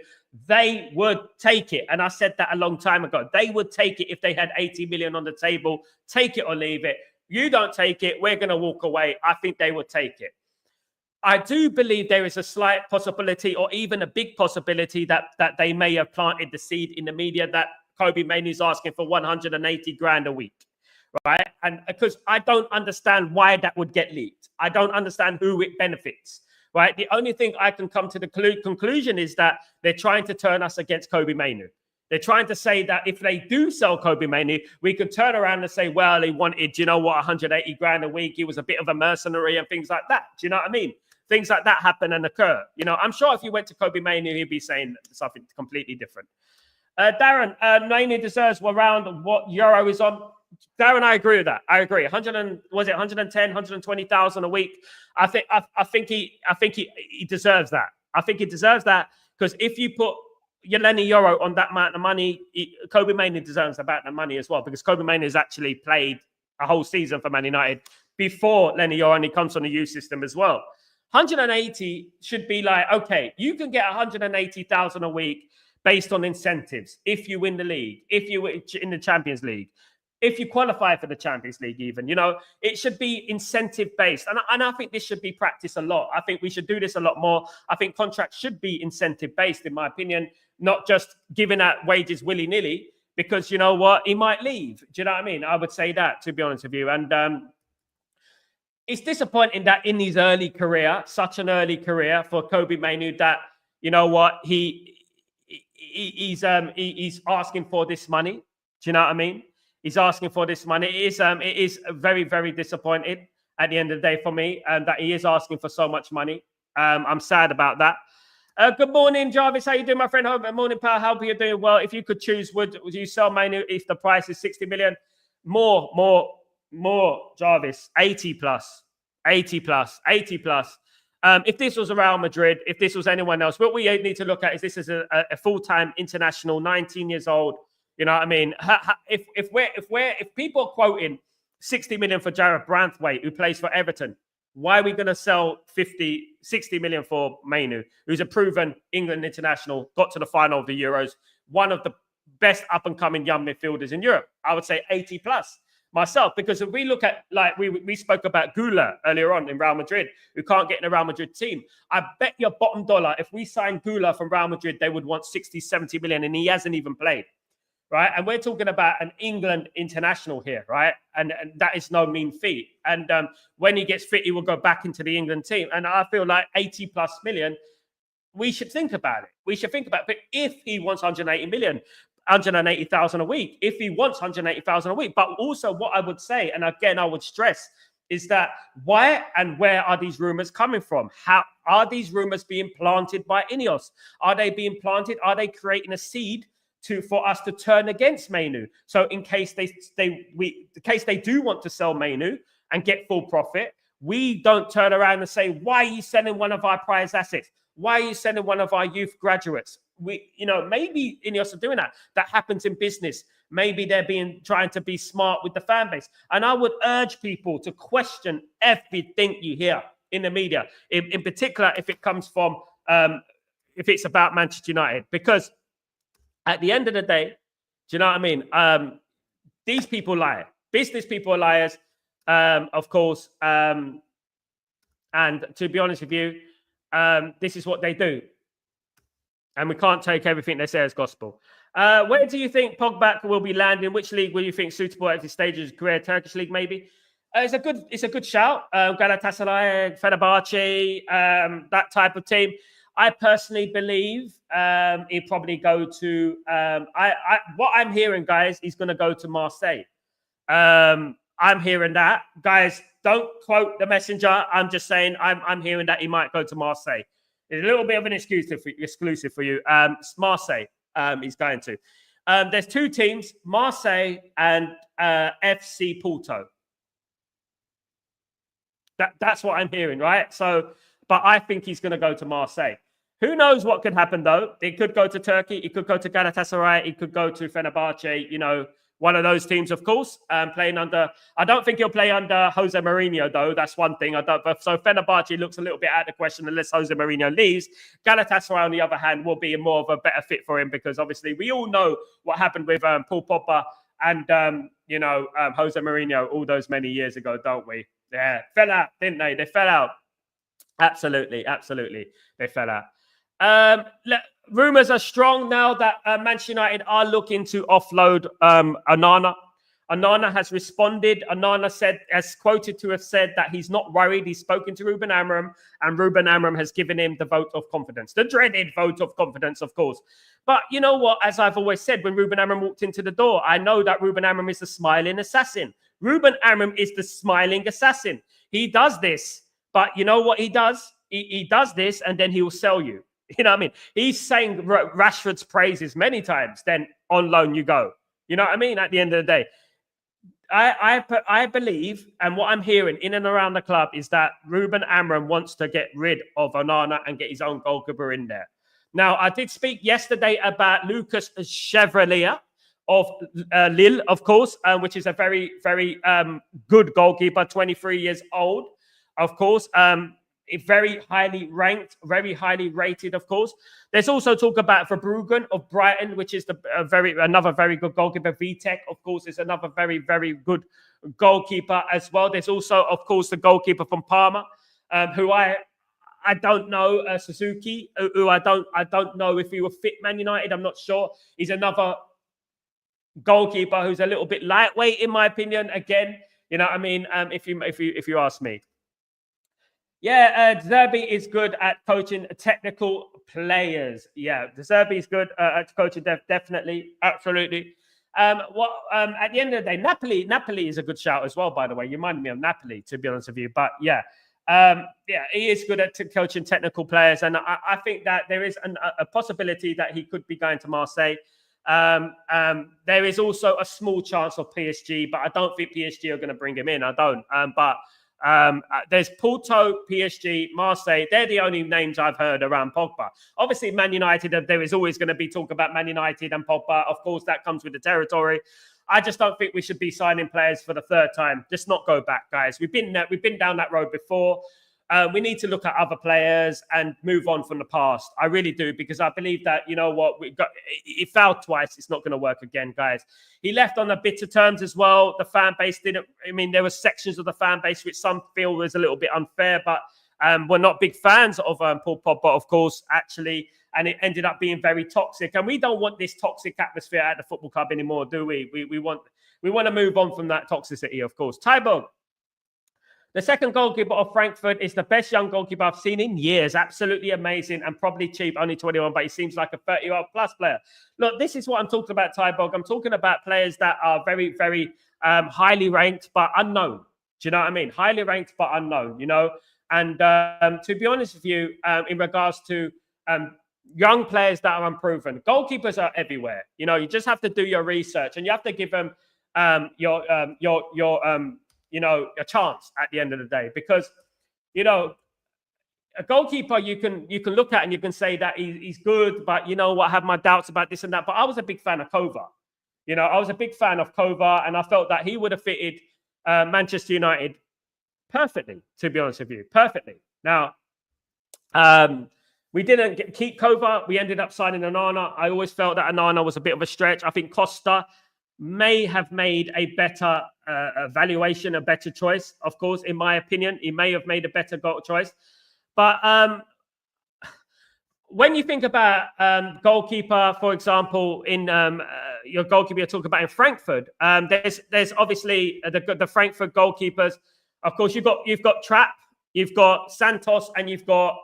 they would take it. And I said that a long time ago. They would take it if they had 80 million on the table. Take it or leave it. You don't take it, we're going to walk away. I think they would take it. I do believe there is a slight possibility, or even a big possibility, that they may have planted the seed in the media that Kobbie Mainoo is asking for 180 grand a week, right? And because I don't understand why that would get leaked. I don't understand who it benefits, right? The only thing I can come to the conclusion is that they're trying to turn us against Kobbie Mainoo. They're trying to say that if they do sell Kobbie Mainoo, we could turn around and say, well, he wanted, you know what, 180 grand a week. He was a bit of a mercenary and things like that. Do you know what I mean? Things like that happen and occur. You know, I'm sure if you went to Kobbie Mainoo, he'd be saying something completely different. Darren, Mainoo deserves around what Euro is on. Darren, I agree with that. I agree. 110, 120,000 a week. I think he deserves that. I think he deserves that, because if you put Lenny Euro on that amount of money, Kobbie Mainoo deserves about the money as well, because Kobbie Mainoo has actually played a whole season for Man United before Lenny Euro, and he comes on the youth system as well. 180 should be like, okay, you can get 180,000 a week based on incentives. If you win the league, if you win in the Champions League, if you qualify for the Champions League, even, you know, it should be incentive based. And I think this should be practiced a lot. I think we should do this a lot more. I think contracts should be incentive based, in my opinion, not just giving out wages willy nilly, because you know what, he might leave. Do you know what I mean? I would say that, to be honest with you. And, it's disappointing that in his early career, such an early career for Kobbie Mainoo, that, you know what, he's asking for this money. Do you know what I mean? He's asking for this money. It is very, very disappointing at the end of the day for me, that he is asking for so much money. I'm sad about that. Good morning, Jarvis. How you doing, my friend? Good morning, pal. Hope you're doing well. If you could choose, would you sell Mainoo if the price is 60 million? More, Jarvis, 80 plus. If this was Real Madrid, if this was anyone else, what we need to look at is this is a full-time international, 19 years old. You know what I mean? If people are quoting 60 million for Jared Branthwaite, who plays for Everton, why are we going to sell 60 million for Mainoo, who's a proven England international, got to the final of the Euros, one of the best up-and-coming young midfielders in Europe? I would say 80 plus. Myself, because if we look at, like we spoke about Gula earlier on in Real Madrid, who can't get in a Real Madrid team. I bet your bottom dollar, if we sign Gula from Real Madrid, they would want 60, 70 million, and he hasn't even played, right? And we're talking about an England international here, right? And that is no mean feat. And when he gets fit, he will go back into the England team. And I feel like 80 plus million, we should think about it. But if he wants 180 million, 180,000 a week, if he wants 180,000 a week. But also what I would say, and again, I would stress, is that why and where are these rumors coming from? How are these rumors being planted by Ineos? Are they being planted? Are they creating a seed for us to turn against Mainoo? So in case they do want to sell Mainoo and get full profit, we don't turn around and say, why are you selling one of our prize assets? Why are you selling one of our youth graduates? Maybe Ineos are doing that. That happens in business. Maybe they're trying to be smart with the fan base. And I would urge people to question everything you hear in the media, in particular if it comes from, if it's about Manchester United. Because at the end of the day, do you know what I mean? These people lie. Business people are liars, of course. And to be honest with you, this is what they do. And we can't take everything they say as gospel. Where do you think Pogba will be landing? Which league will you think suitable at this stage of his career? Turkish league, maybe? It's a good shout. Galatasaray, Fenerbahce, that type of team. I personally believe he'll probably go to. What I'm hearing, guys, he's going to go to Marseille. I'm hearing that, guys. Don't quote the messenger. I'm just saying I'm hearing that he might go to Marseille. It's a little bit of an exclusive for you. Marseille. He's going to. There's two teams, Marseille and FC Porto. That's what I'm hearing, right? So, but I think he's going to go to Marseille. Who knows what could happen, though? It could go to Turkey. It could go to Galatasaray. It could go to Fenerbahce. You know, one of those teams, of course, playing under... I don't think he'll play under Jose Mourinho, though. That's one thing. So Fenerbahce looks a little bit out of the question unless Jose Mourinho leaves. Galatasaray, on the other hand, will be more of a better fit for him because, obviously, we all know what happened with Paul Pogba and, Jose Mourinho all those many years ago, don't we? Yeah, fell out, didn't they? They fell out. Absolutely. They fell out. Rumours are strong now that Manchester United are looking to offload Onana. Onana has responded. Onana has quoted to have said that he's not worried. He's spoken to Ruben Amorim, and Ruben Amorim has given him the vote of confidence, the dreaded vote of confidence, of course. But you know what? As I've always said, when Ruben Amorim walked into the door, I know that Ruben Amorim is the smiling assassin. Ruben Amorim is the smiling assassin. He does this, but you know what he does? He does this, and then he will sell you. You know what I mean? He's saying Rashford's praises many times. Then on loan you go. You know what I mean? At the end of the day, I believe, and what I'm hearing in and around the club is that Ruben Amorim wants to get rid of Onana and get his own goalkeeper in there. Now, I did speak yesterday about Lucas Chevalier of Lille, of course, which is a very, very good goalkeeper, 23 years old, of course. Very highly ranked, very highly rated, of course. There's also talk about Verbruggen of Brighton, which is another very good goalkeeper. Vitek, of course, is another very, very good goalkeeper as well. There's also, of course, the goalkeeper from Parma, who I don't know, Suzuki, who I don't know if he will fit Man United. I'm not sure. He's another goalkeeper who's a little bit lightweight, in my opinion. Again, you know what I mean? If you ask me. Yeah, Zerbi is good at coaching technical players. Yeah, Zerbi is good at coaching, definitely, absolutely. At the end of the day, Napoli is a good shout as well, by the way. You reminded me of Napoli, to be honest with you. But yeah, he is good at coaching technical players. And I think that there is a possibility that he could be going to Marseille. There is also a small chance of PSG, but I don't think PSG are going to bring him in. I don't. There's Porto, PSG, Marseille. They're the only names I've heard around Pogba. Obviously, Man United, there is always going to be talk about Man United and Pogba. Of course, that comes with the territory. I just don't think we should be signing players for the third time. Just not go back, guys. We've been down that road before. We need to look at other players and move on from the past. I really do, because I believe that, you know what, he failed twice. It's not going to work again, guys. He left on the bitter terms as well. The fan base didn't, I mean, there were sections of the fan base which some feel was a little bit unfair, but we're not big fans of Paul Pogba, of course, actually. And it ended up being very toxic. And we don't want this toxic atmosphere at the football club anymore, do we? We want to move on from that toxicity, of course. Tybo. The second goalkeeper of Frankfurt is the best young goalkeeper I've seen in years. Absolutely amazing and probably cheap, only 21, but he seems like a 30-year-old plus player. Look, this is what I'm talking about, Tybog. I'm talking about players that are very, very highly ranked but unknown. Do you know what I mean? Highly ranked but unknown, you know? And to be honest with you, in regards to young players that are unproven, goalkeepers are everywhere. You know, you just have to do your research and you have to give them a chance at the end of the day, because, you know, a goalkeeper you can look at and you can say that he's good, but you know what, I have my doubts about this and that. But I was a big fan of Kova. You know, I was a big fan of Kova, and I felt that he would have fitted Manchester United perfectly, to be honest with you, perfectly. Now, we didn't keep Kova. We ended up signing Onana. I always felt that Onana was a bit of a stretch. I think Costa may have made a better valuation, a better choice. Of course, in my opinion, he may have made a better goal choice. But when you think about goalkeeper, for example, in your goalkeeper you're talking about in Frankfurt, there's obviously the Frankfurt goalkeepers. Of course, you've got Trapp, you've got Santos, and you've got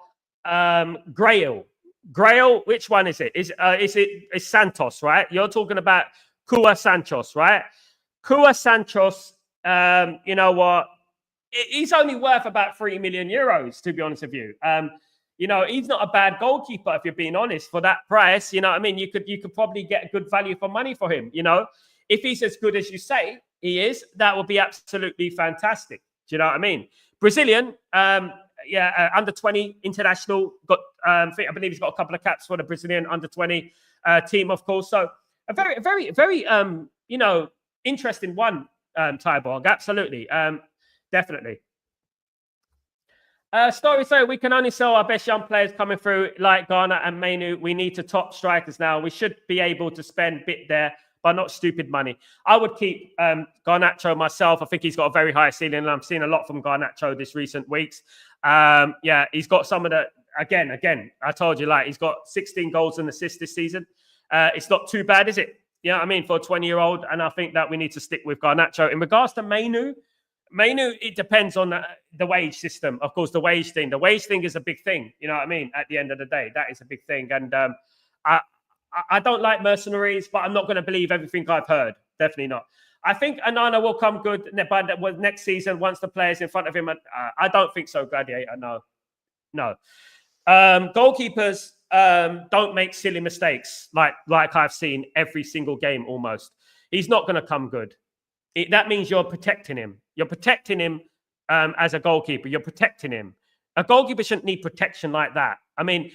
Grail. Grail, which one is it? It's Santos, right? You're talking about Kua Santos, right? Kua Santos, you know what? He's only worth about 3 million euros, to be honest with you. You know, he's not a bad goalkeeper, if you're being honest, for that price. You know what I mean? You could probably get a good value for money for him, you know? If he's as good as you say he is, that would be absolutely fantastic. Do you know what I mean? Brazilian, under 20 international, got I believe he's got a couple of caps for the Brazilian under 20 team, of course. So a very you know, interesting one, Tyborg, absolutely. Definitely. Story, we can only sell our best young players coming through like Ghana and Mainoo. We need to top strikers now. We should be able to spend a bit there, but not stupid money. I would keep Garnacho myself. I think he's got a very high ceiling, and I'm seeing a lot from Garnacho this recent weeks. Yeah, he's got some of the, again, I told you, like, he's got 16 goals and assists this season. It's not too bad, is it? You know what I mean? For a 20-year-old, and I think that we need to stick with Garnacho. In regards to Mainoo, it depends on the wage system. Of course, the wage thing. The wage thing is a big thing. You know what I mean? At the end of the day, that is a big thing. And I don't like mercenaries, but I'm not going to believe everything I've heard. Definitely not. I think Onana will come good by next season once the players in front of him. I don't think so, Gladiator. No. Goalkeepers don't make silly mistakes like I've seen every single game almost. He's not going to come good. That means you're protecting him. You're protecting him as a goalkeeper. You're protecting him. A goalkeeper shouldn't need protection like that. I mean,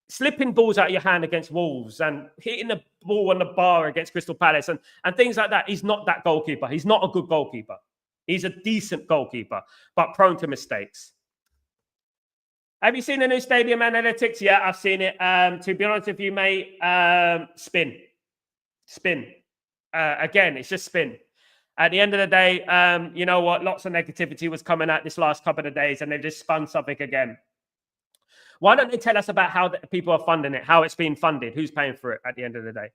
slipping balls out of your hand against Wolves and hitting the ball on the bar against Crystal Palace and things like that. He's not that goalkeeper. He's not a good goalkeeper. He's a decent goalkeeper, but prone to mistakes. Have you seen the new stadium analytics? Yeah, I've seen it. To be honest with you, mate, spin. Again, it's just spin. At the end of the day, you know what? Lots of negativity was coming out this last couple of days, and they just spun something again. Why don't they tell us about how people are funding it, how it's being funded, who's paying for it at the end of the day?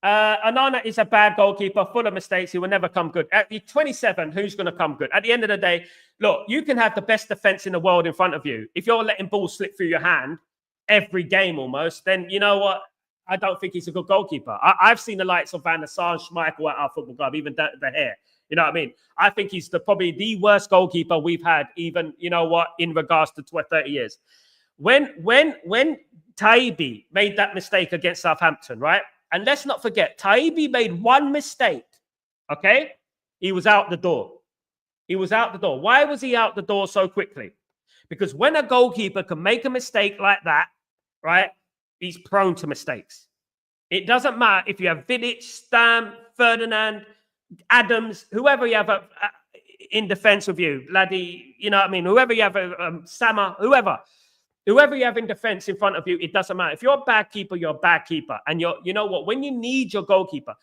Onana is a bad goalkeeper, full of mistakes. He will never come good. At 27, who's going to come good? At the end of the day, look, you can have the best defense in the world in front of you. If you're letting balls slip through your hand every game almost, then you know what? I don't think he's a good goalkeeper. I've seen the likes of Van der Sar, Schmeichel at our football club, even the hair. You know what I mean? I think he's probably the worst goalkeeper we've had, even, you know what, in regards to 30 years. When Taibbi made that mistake against Southampton, right? And let's not forget, Taibbi made one mistake, okay? He was out the door. Why was he out the door so quickly? Because when a goalkeeper can make a mistake like that, right, he's prone to mistakes. It doesn't matter if you have Vidic, Stam, Ferdinand, Adams, whoever you have in defense with you, Laddie, you know what I mean? Whoever you have, Sama, whoever you have in defense in front of you, it doesn't matter. If you're a bad keeper, you're a bad keeper. And you know what? When you need your goalkeeper,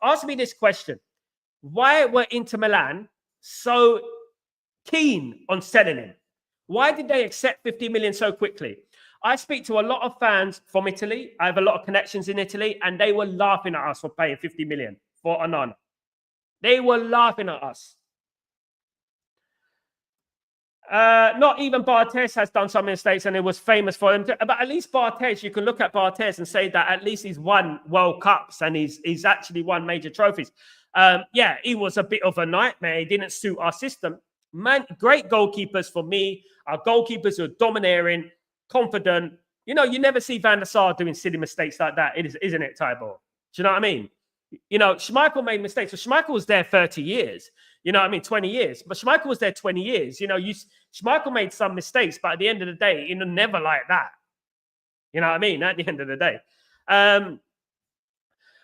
ask me this question. Why were Inter Milan so keen on selling him? Why did they accept 50 million so quickly? I speak to a lot of fans from Italy. I have a lot of connections in Italy, and they were laughing at us for paying 50 million for Onana. They were laughing at us. Not even Barthez has done some mistakes, and it was famous for him. But at least Barthez, you can look at Barthez and say that at least he's won World Cups and he's actually won major trophies. Yeah, he was a bit of a nightmare. He didn't suit our system. Man, great goalkeepers for me are goalkeepers who are domineering, confident. You know, you never see Van der Sar doing silly mistakes like that, isn't it, Tybor? Do you know what I mean? You know, Schmeichel made mistakes. So Schmeichel was there 30 years. You know what I mean? 20 years. But Schmeichel was there 20 years. You know, Schmeichel made some mistakes, but at the end of the day, you know, never like that. You know what I mean? At the end of the day.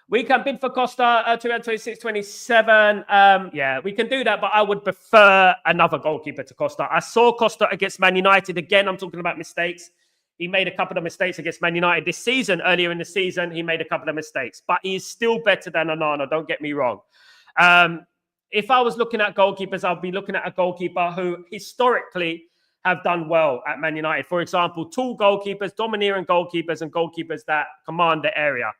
We can bid for Costa 226-27. Yeah, we can do that, but I would prefer another goalkeeper to Costa. I saw Costa against Man United. Again, I'm talking about mistakes. He made a couple of mistakes against Man United this season. Earlier in the season, he made a couple of mistakes, but he's still better than Onana. Don't get me wrong. If I was looking at goalkeepers, I'd be looking at a goalkeeper who historically have done well at Man United. For example, tall goalkeepers, domineering goalkeepers, and goalkeepers that command the area.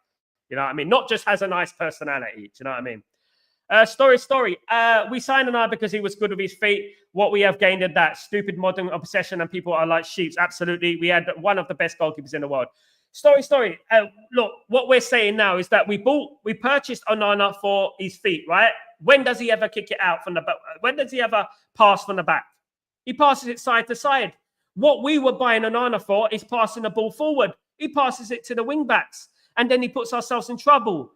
You know what I mean? Not just has a nice personality. Do you know what I mean? Story. We signed Onana because he was good with his feet. What we have gained in that stupid modern obsession and people are like sheep. Absolutely. We had one of the best goalkeepers in the world. Story. Look, what we're saying now is that we purchased Onana for his feet, right? When does he ever kick it out from the back? When does he ever pass from the back? He passes it side to side. What we were buying Onana for is passing the ball forward. He passes it to the wing backs and then he puts ourselves in trouble.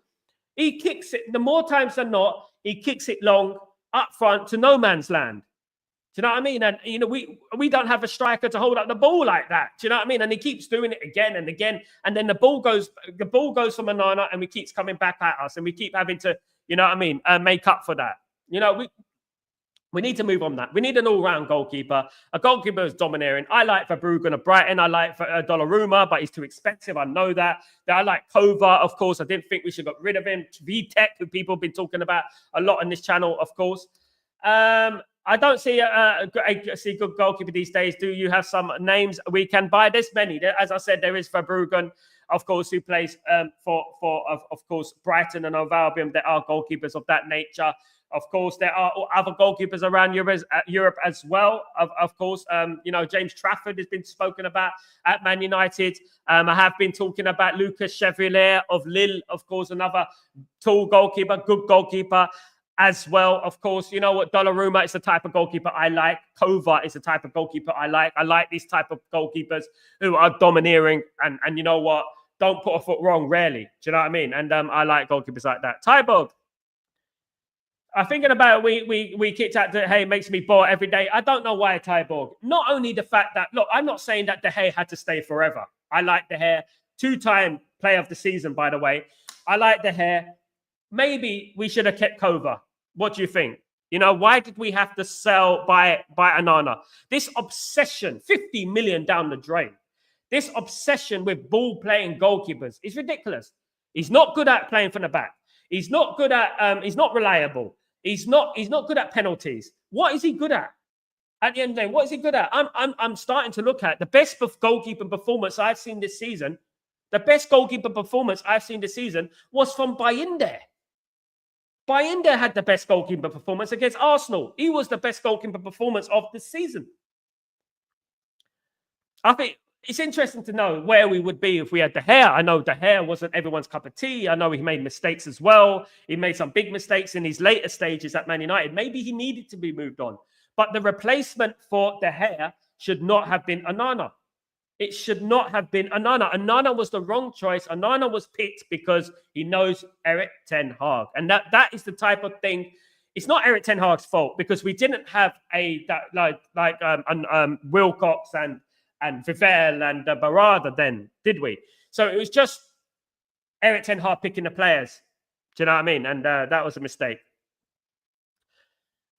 He kicks it, the more times than not, he kicks it long up front to no man's land. Do you know what I mean? And, we don't have a striker to hold up the ball like that. Do you know what I mean? And he keeps doing it again and again. And then the ball goes from Onana and we keeps coming back at us. And we keep having to, make up for that. We need to move on that. We need an all-round goalkeeper. A goalkeeper is domineering. I like Verbruggen of Brighton. I like Donnarumma, but he's too expensive. I know that. I like Kova, of course. I didn't think we should get rid of him. VTech, who people have been talking about a lot on this channel, of course. I don't see a good goalkeeper these days. Do you have some names we can buy? There's many. As I said, there is Verbruggen, of course, who plays for of course, Brighton and Hove Albion. There are goalkeepers of that nature. Of course, there are other goalkeepers around Europe as well. Of course, James Trafford has been spoken about at Man United. I have been talking about Lucas Chevalier of Lille, of course, another tall goalkeeper, good goalkeeper as well. Of course, you know what? Donnarumma is the type of goalkeeper I like. Kova is the type of goalkeeper I like. I like these type of goalkeepers who are domineering and you know what? Don't put a foot wrong, rarely. Do you know what I mean? And I like goalkeepers like that. Tyborg. I'm thinking about we kicked out De Gea, makes me bored every day. I don't know why, Tyborg. Not only the fact that, look, I'm not saying that De Gea had to stay forever. I like De Gea. 2-time player of the season, by the way. I like De Gea. Maybe we should have kept Kova. What do you think? Why did we have to sell by Onana? This obsession, 50 million down the drain. This obsession with ball-playing goalkeepers is ridiculous. He's not good at playing from the back. He's not good at, he's not reliable. He's not good at penalties. What is he good at? At the end of the day, what is he good at? I'm starting to look at the best goalkeeping performance I've seen this season. The best goalkeeper performance I've seen this season was from Bayinde. Bayinde had the best goalkeeper performance against Arsenal. He was the best goalkeeper performance of the season. I think it's interesting to know where we would be if we had De Gea. I know De Gea wasn't everyone's cup of tea. I know he made mistakes as well. He made some big mistakes in his later stages at Man United. Maybe he needed to be moved on. But the replacement for De Gea should not have been Onana. It should not have been Onana. Onana was the wrong choice. Onana was picked because he knows Erik ten Hag. And that is the type of thing. It's not Erik ten Hag's fault because we didn't have Wilcox and Vivel and Barada then, did we? So it was just Erik ten Hag picking the players. Do you know what I mean? And that was a mistake.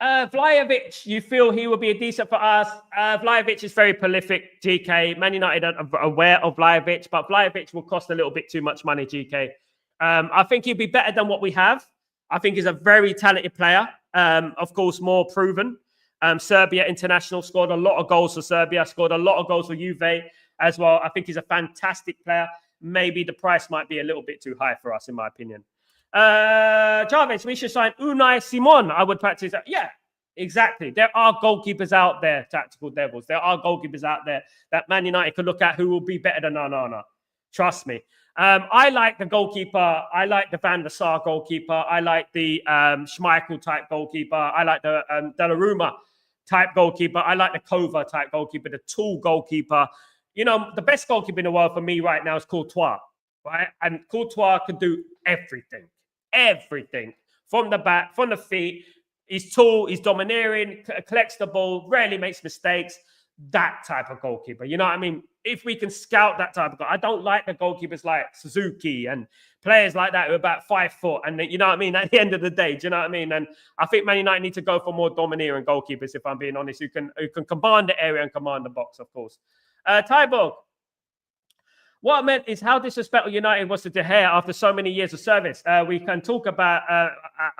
Vlahovic, you feel he will be a decent for us? Vlahovic is very prolific, GK. Man United are aware of Vlahovic, but Vlahovic will cost a little bit too much money, GK. I think he'll be better than what we have. I think he's a very talented player. Of course, more proven. Serbia international, scored a lot of goals for Serbia, scored a lot of goals for Juve as well. I think he's a fantastic player. Maybe the price might be a little bit too high for us, in my opinion. Jarvis, we should sign Unai Simon. I would practice that. Yeah, exactly. There are goalkeepers out there, Tactical Devils. There are goalkeepers out there that Man United could look at who will be better than Onana. Trust me. I like the goalkeeper. I like the Van der Sar goalkeeper. I like the Schmeichel type goalkeeper. I like the Donnarumma type goalkeeper. I like the Kova type goalkeeper, the tall goalkeeper. The best goalkeeper in the world for me right now is Courtois, right? And Courtois can do everything from the back, from the feet. He's tall, he's domineering, collects the ball, rarely makes mistakes. That type of goalkeeper. You know what I mean? If we can scout that type of goal, I don't like the goalkeepers like Suzuki and players like that who are about 5 foot. And you know what I mean? At the end of the day, do you know what I mean? And I think Man United need to go for more domineering goalkeepers, if I'm being honest, who can command the area and command the box, of course. Tyborg. What I meant is how disrespectful United was to De Gea after so many years of service. We can talk about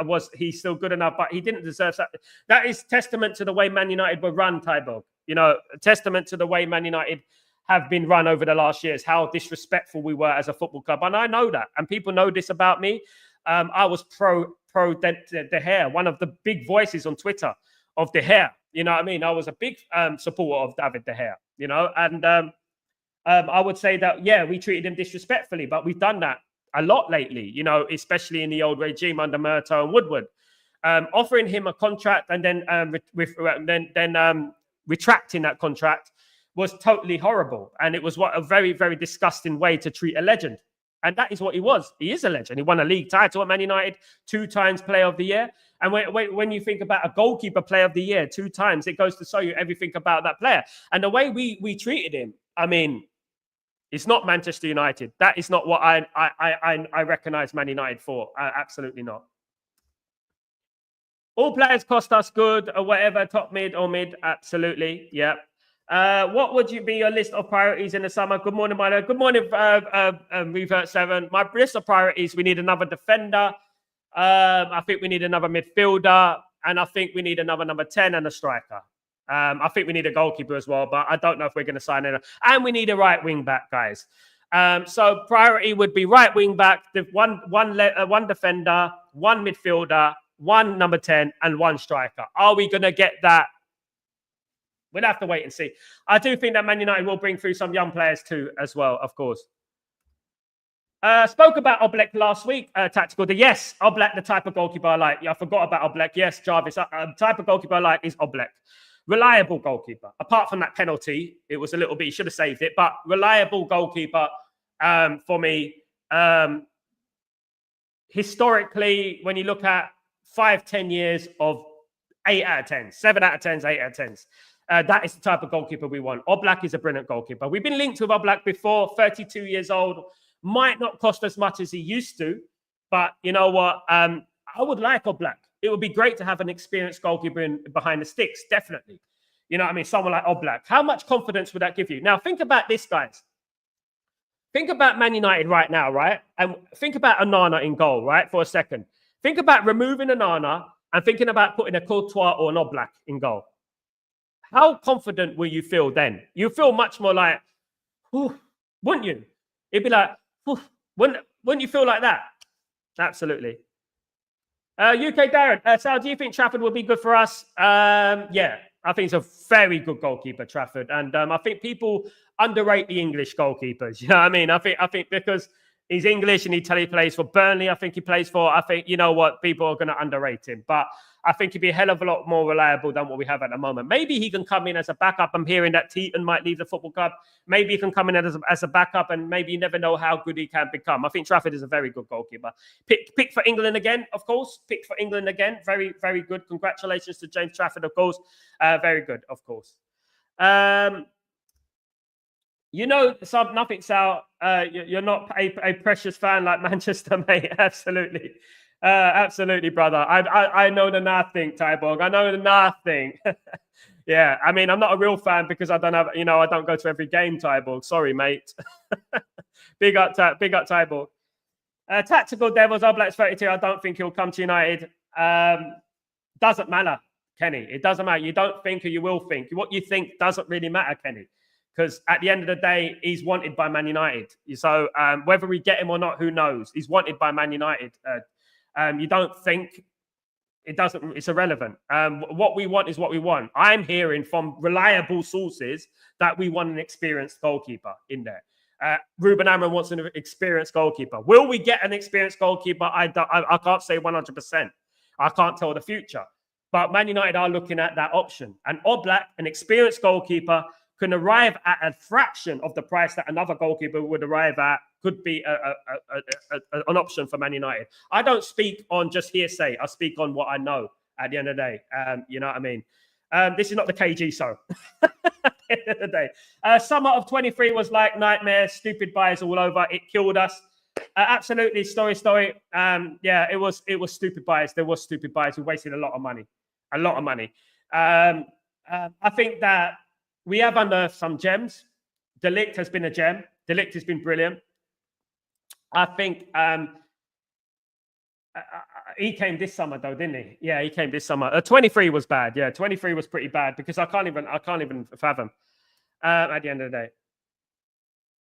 was he still good enough, but he didn't deserve that. That is testament to the way Man United were run, Tyborg. A testament to the way Man United have been run over the last years, how disrespectful we were as a football club. And I know that. And people know this about me. I was pro pro De Gea, one of the big voices on Twitter of De Gea. You know what I mean? I was a big supporter of David De Gea, you know, and I would say that, yeah, we treated him disrespectfully, but we've done that a lot lately, you know, especially in the old regime under Murtough and Woodward. Offering him a contract and then retracting that contract was totally horrible. And it was a very, very disgusting way to treat a legend. And that is what he was. He is a legend. He won a league title at Man United, 2 times Player of the Year. And when you think about a goalkeeper Player of the Year 2 times, it goes to show you everything about that player. And the way we treated him, I mean, it's not Manchester United. That is not what I recognize Man United for. Absolutely not. All players cost us good or whatever, top mid or mid. Absolutely. Yeah. What would be your list of priorities in the summer? Good morning, Milo. Good morning, Revert 7. My list of priorities, we need another defender. I think we need another midfielder. And I think we need another number 10 and a striker. I think we need a goalkeeper as well, but I don't know if we're going to sign in. And we need a right wing back, guys. So priority would be right wing back, one defender, one midfielder, one number 10, and one striker. Are we going to get that? We'll have to wait and see. I do think that Man United will bring through some young players too, as well, of course. Spoke about Oblak last week, tactical. Yes, Oblak, the type of goalkeeper I like. Yeah, I forgot about Oblak. Yes, Jarvis, type of goalkeeper I like is Oblak. Reliable goalkeeper. Apart from that penalty, it was a little bit, he should have saved it, but reliable goalkeeper for me. Historically, when you look at 5-10 years of 8 out of 10, 7 out of 10s, 8 out of 10s. That is the type of goalkeeper we want. Oblak is a brilliant goalkeeper. We've been linked with Oblak before, 32 years old. Might not cost as much as he used to, but you know what? I would like Oblak. It would be great to have an experienced goalkeeper behind the sticks, definitely. You know what I mean? Someone like Oblak. How much confidence would that give you? Now, think about this, guys. Think about Man United right now, right? And think about Onana in goal, right? For a second. Think about removing Onana and thinking about putting a Courtois or an Oblak in goal. How confident will you feel then? You feel much more like, wouldn't you? It'd be like, wouldn't you feel like that? Absolutely. UK Darren, Sal, do you think Trafford will be good for us? Yeah, I think it's a very good goalkeeper, Trafford. And I think people underrate the English goalkeepers. You know what I mean? I think because he's English and he plays for Burnley. I think you know what? People are going to underrate him. But I think he'd be a hell of a lot more reliable than what we have at the moment. Maybe he can come in as a backup. I'm hearing that Teton might leave the football club. Maybe he can come in as a backup, and maybe you never know how good he can become. I think Trafford is a very good goalkeeper. Pick for England again, of course. Pick for England again. Very, very good. Congratulations to James Trafford, of course. Very good, of course. You know, nothing, Sal. You're not a precious fan like Manchester, mate. Absolutely. Absolutely, brother. I know the nothing, Tyborg. I know the nothing. Yeah, I mean, I'm not a real fan because I don't go to every game, Tyborg. Sorry, mate. Big up, Tyborg. Tactical Devils, Oblak's 32. I don't think he'll come to United. Doesn't matter, Kenny. It doesn't matter. You don't think or you will think. What you think doesn't really matter, Kenny. Because at the end of the day, he's wanted by Man United. So whether we get him or not, who knows? He's wanted by Man United. You don't think it doesn't, it's irrelevant. What we want is what we want. I'm hearing from reliable sources that we want an experienced goalkeeper in there. Ruben Amorim wants an experienced goalkeeper. Will we get an experienced goalkeeper? I can't say 100%. I can't tell the future. But Man United are looking at that option. And Oblak, an experienced goalkeeper, can arrive at a fraction of the price that another goalkeeper would arrive at, could be an option for Man United. I don't speak on just hearsay. I speak on what I know at the end of the day. You know what I mean? This is not the KG show. At the end of the day. Summer of 23 was like nightmare, stupid buys all over. It killed us. Absolutely, story. Yeah, it was stupid buys. There was stupid buys. We wasted a lot of money. I think that we have unearthed some gems. De Ligt has been a gem. De Ligt has been brilliant. I think he came this summer though, didn't he? Yeah, he came this summer. 23 was bad. Yeah, 23 was pretty bad because I can't even fathom at the end of the day.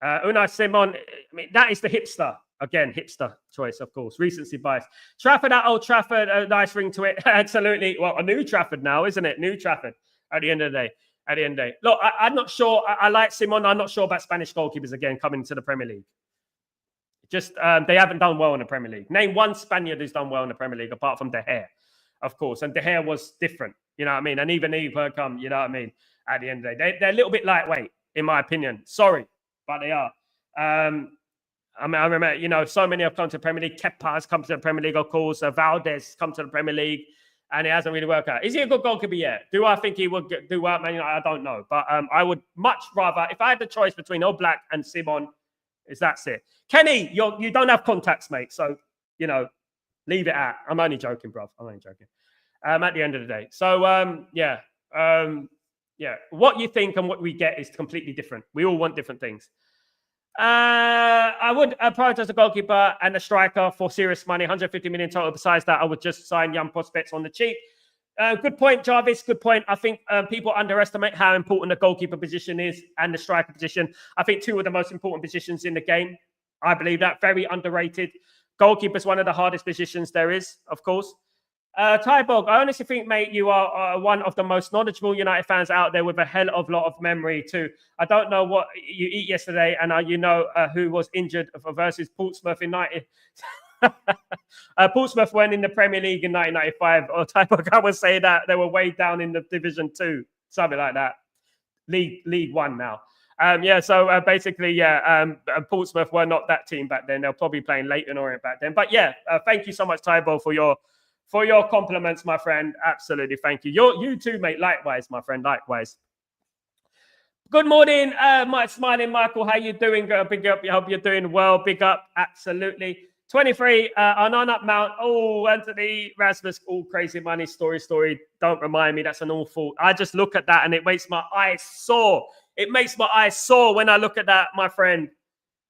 Unai Simon, mean, that is the hipster. Again, hipster choice, of course. Recency bias. Trafford at Old Trafford, a nice ring to it. Absolutely. Well, a new Trafford now, isn't it? New Trafford at the end of the day. At the end of the day. Look, I'm not sure. I like Simon. I'm not sure about Spanish goalkeepers again coming to the Premier League. Just they haven't done well in the Premier League. Name one Spaniard who's done well in the Premier League apart from De Gea, of course. And De Gea was different, you know what I mean? And even he come, you know what I mean? At the end of the day. They're a little bit lightweight, in my opinion. Sorry, but they are. I remember, you know, so many have come to the Premier League. Kepa has come to the Premier League, of course. Valdez come to the Premier League, and it hasn't really worked out. Is he a good goalkeeper yet? Do I think he would do well? Man, I don't know. But I would much rather, if I had the choice between Oblak and Simon, that's it. Kenny, you don't have contacts, mate. So, you know, leave it at. I'm only joking, bro. I'm only joking. At the end of the day. So, yeah. What you think and what we get is completely different. We all want different things. I would prioritize a goalkeeper and a striker for serious money, 150 million total. Besides that, I would just sign young prospects on the cheap. Good point, Jarvis. Good point. I think people underestimate how important the goalkeeper position is and the striker position. I think two of the most important positions in the game. I believe that. Very underrated. Goalkeeper is one of the hardest positions there is, of course. Tyborg, I honestly think, mate, you are one of the most knowledgeable United fans out there with a hell of a lot of memory too. I don't know what you eat yesterday, and you know who was injured versus Portsmouth in 90. Portsmouth went in the Premier League in 1995. Or Tyborg, I would say that they were way down in the Division 2, something like that. League 1 now. Basically, Portsmouth were not that team back then. They're probably playing Leyton Orient back then. But yeah, thank you so much, Tyborg, for your compliments, my friend. Absolutely. Thank you. You too, mate. Likewise, my friend. Likewise. Good morning, Smiling Michael. How you doing? Big up. I hope you're doing well. Big up. Absolutely. 23, Onana Mount. Oh, Anthony Rasmus. All crazy money. Story. Don't remind me. That's an awful. I just look at that and it makes my eyes sore. It makes my eyes sore when I look at that, my friend.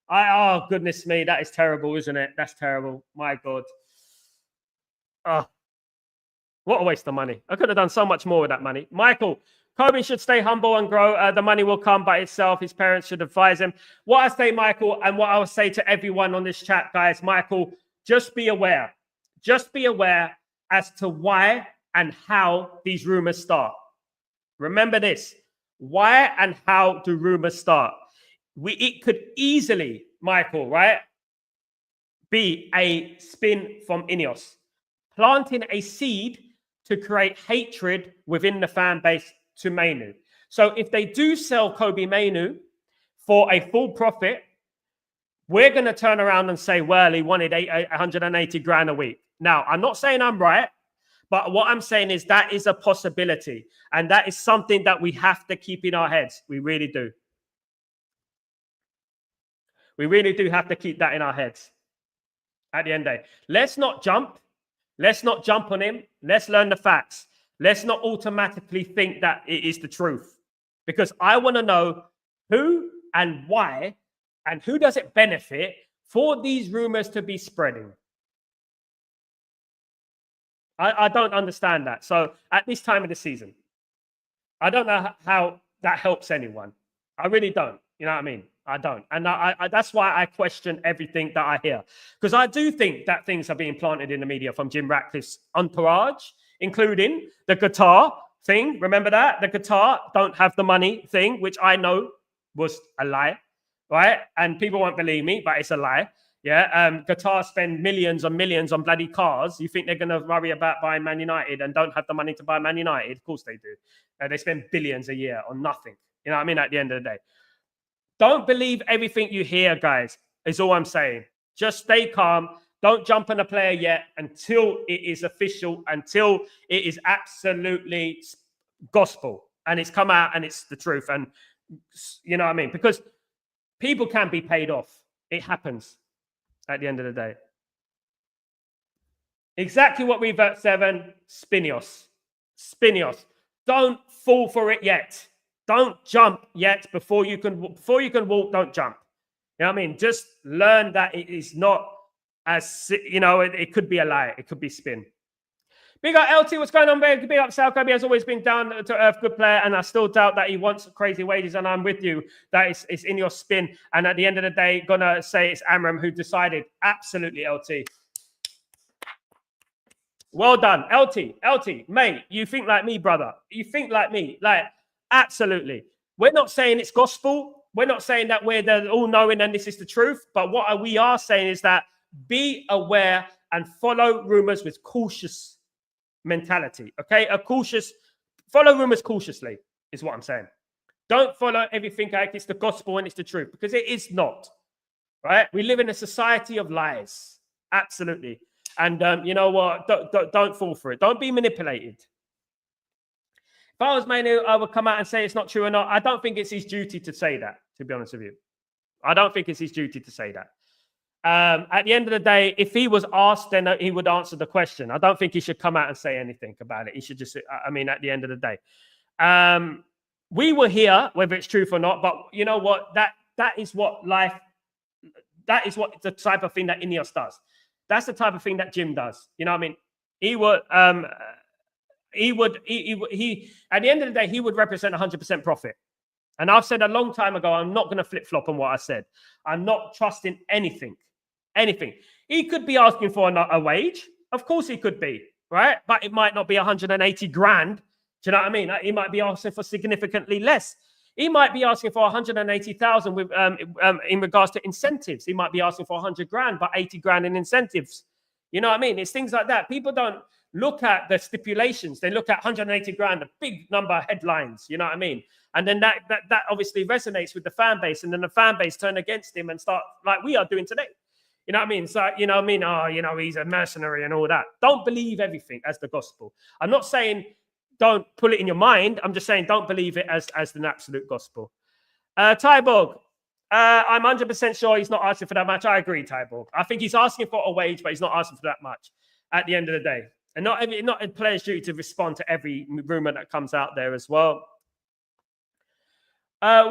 Oh, goodness me. That is terrible, isn't it? That's terrible. My God. Oh, what a waste of money. I could have done so much more with that money. Michael, Kobbie should stay humble and grow. The money will come by itself. His parents should advise him. What I say, Michael, and what I will say to everyone on this chat, guys, Michael, just be aware. Just be aware as to why and how these rumors start. Remember this. Why and how do rumors start? It could easily, Michael, right, be a spin from Ineos. Planting a seed to create hatred within the fan base to Mainoo. So if they do sell Kobbie Mainoo for a full profit, we're going to turn around and say, well, he wanted 180 grand a week. Now, I'm not saying I'm right, but what I'm saying is that is a possibility. And that is something that we have to keep in our heads. We really do. We really do have to keep that in our heads at the end of the day. Let's not jump. Let's not jump on him. Let's learn the facts. Let's not automatically think that it is the truth. Because I want to know who and why and who does it benefit for these rumors to be spreading. I don't understand that. So at this time of the season, I don't know how that helps anyone. I really don't. You know what I mean? I don't. And that's why I question everything that I hear. Because I do think that things are being planted in the media from Jim Ratcliffe's entourage, including the guitar thing. Remember that? The guitar don't have the money thing, which I know was a lie, right? And people won't believe me, but it's a lie. Yeah, Qatar spend millions and millions on bloody cars. You think they're going to worry about buying Man United and don't have the money to buy Man United? Of course they do. They spend billions a year on nothing. You know what I mean? At the end of the day. Don't believe everything you hear, guys, is all I'm saying. Just stay calm. Don't jump on a player yet until it is official, until it is absolutely gospel and it's come out and it's the truth. And you know what I mean? Because people can be paid off. It happens at the end of the day. Exactly what we've at 7. Spinios. Don't fall for it yet. Don't jump yet before you can walk. Don't jump. You know what I mean? Just learn that it is not as, you know, it could be a lie. It could be spin. Big up LT, what's going on, man? Big up Sal. Kobbie has always been down to earth, good player, and I still doubt that he wants crazy wages. And I'm with you that it's in your spin. And at the end of the day, gonna say it's Amram who decided. Absolutely, LT. Well done, LT, mate. You think like me, brother. You think like me, like absolutely. We're not saying it's gospel. We're not saying that we're the all-knowing and this is the truth. But what we are saying is that be aware and follow rumors with cautious mentality, okay? Follow rumors cautiously is what I'm saying. Don't follow everything like it's the gospel and it's the truth, because it is not, right? We live in a society of lies, absolutely. And you know what? Don't fall for it. Don't be manipulated. If I was Mainoo, I would come out and say it's not true or not. I don't think it's his duty to say that, to be honest with you. I don't think it's his duty to say that. At the end of the day, if he was asked, then he would answer the question. I don't think he should come out and say anything about it. He should just, I mean, at the end of the day. We will hear whether it's truth or not, but you know what? That is what life, that is what the type of thing that Ineos does. That's the type of thing that Jim does. You know what I mean? He at the end of the day, he would represent 100% profit. And I've said a long time ago, I'm not going to flip-flop on what I said. I'm not trusting anything. He could be asking for a wage. Of course he could be, right? But it might not be 180 grand. Do you know what I mean? He might be asking for significantly less. He might be asking for 180,000 with in regards to incentives. He might be asking for 100 grand, but 80 grand in incentives. You know what I mean? It's things like that. People don't look at the stipulations. They look at 180 grand, a big number of headlines. You know what I mean? And then that obviously resonates with the fan base. And then the fan base turn against him and start like we are doing today. You know what I mean? So, you know what I mean? Oh, you know, he's a mercenary and all that. Don't believe everything as the gospel. I'm not saying don't put it in your mind. I'm just saying don't believe it as an absolute gospel. Tyborg, I'm 100% sure he's not asking for that much. I agree, Tyborg. I think he's asking for a wage, but he's not asking for that much at the end of the day. And not a player's duty to respond to every rumor that comes out there as well.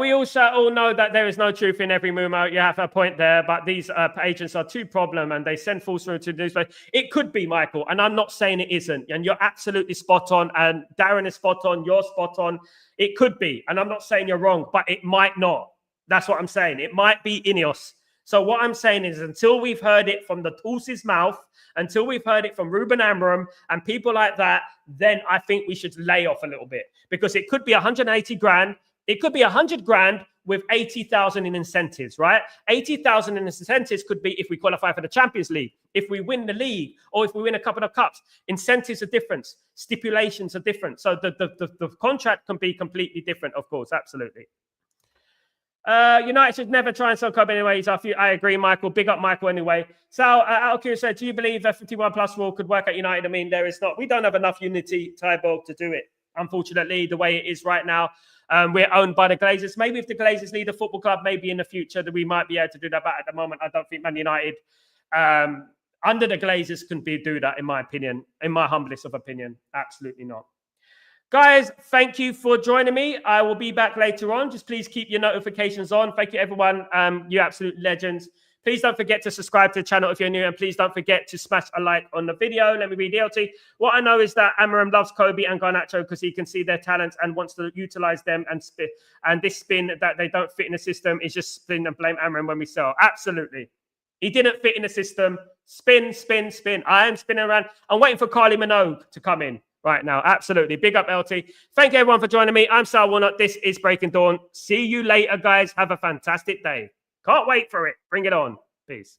We also all know that there is no truth in every rumor. You have a point there, but these agents are too problem and they send false rumors to the newspaper. It could be, Michael, and I'm not saying it isn't. And you're absolutely spot on. And Darren is spot on. You're spot on. It could be. And I'm not saying you're wrong, but it might not. That's what I'm saying. It might be Ineos. So what I'm saying is until we've heard it from the horse's mouth, until we've heard it from Ruben Amram and people like that, then I think we should lay off a little bit because it could be 180 grand. It could be 100 grand with 80,000 in incentives, right? 80,000 in incentives could be if we qualify for the Champions League, if we win the league, or if we win a couple of cups. Incentives are different. Stipulations are different. So the contract can be completely different, of course. Absolutely. United should never try and sell Kobbie anyways. I agree, Michael. Big up, Michael, anyway. Sal, Alkir said, do you believe the 51 plus rule could work at United? I mean, there is not. We don't have enough unity, Tyborg, to do it. Unfortunately, the way it is right now. We're owned by the Glazers. Maybe if the Glazers lead a football club, maybe in the future that we might be able to do that. But at the moment, I don't think Man United under the Glazers can do that, in my opinion, in my humblest of opinion. Absolutely not. Guys, thank you for joining me. I will be back later on. Just please keep your notifications on. Thank you, everyone. You absolute legends. Please don't forget to subscribe to the channel if you're new. And please don't forget to smash a like on the video. Let me read the LT. What I know is that Amram loves Kobbie and Garnacho because he can see their talents and wants to utilize them and spin. And this spin that they don't fit in the system is just spin and blame Amram when we sell. Absolutely. He didn't fit in the system. Spin, spin, spin. I am spinning around. I'm waiting for Kobbie Mainoo to come in right now. Absolutely. Big up, LT. Thank you, everyone, for joining me. I'm Sal Warnock. This is Breaking Dawn. See you later, guys. Have a fantastic day. Can't wait for it. Bring it on. Peace.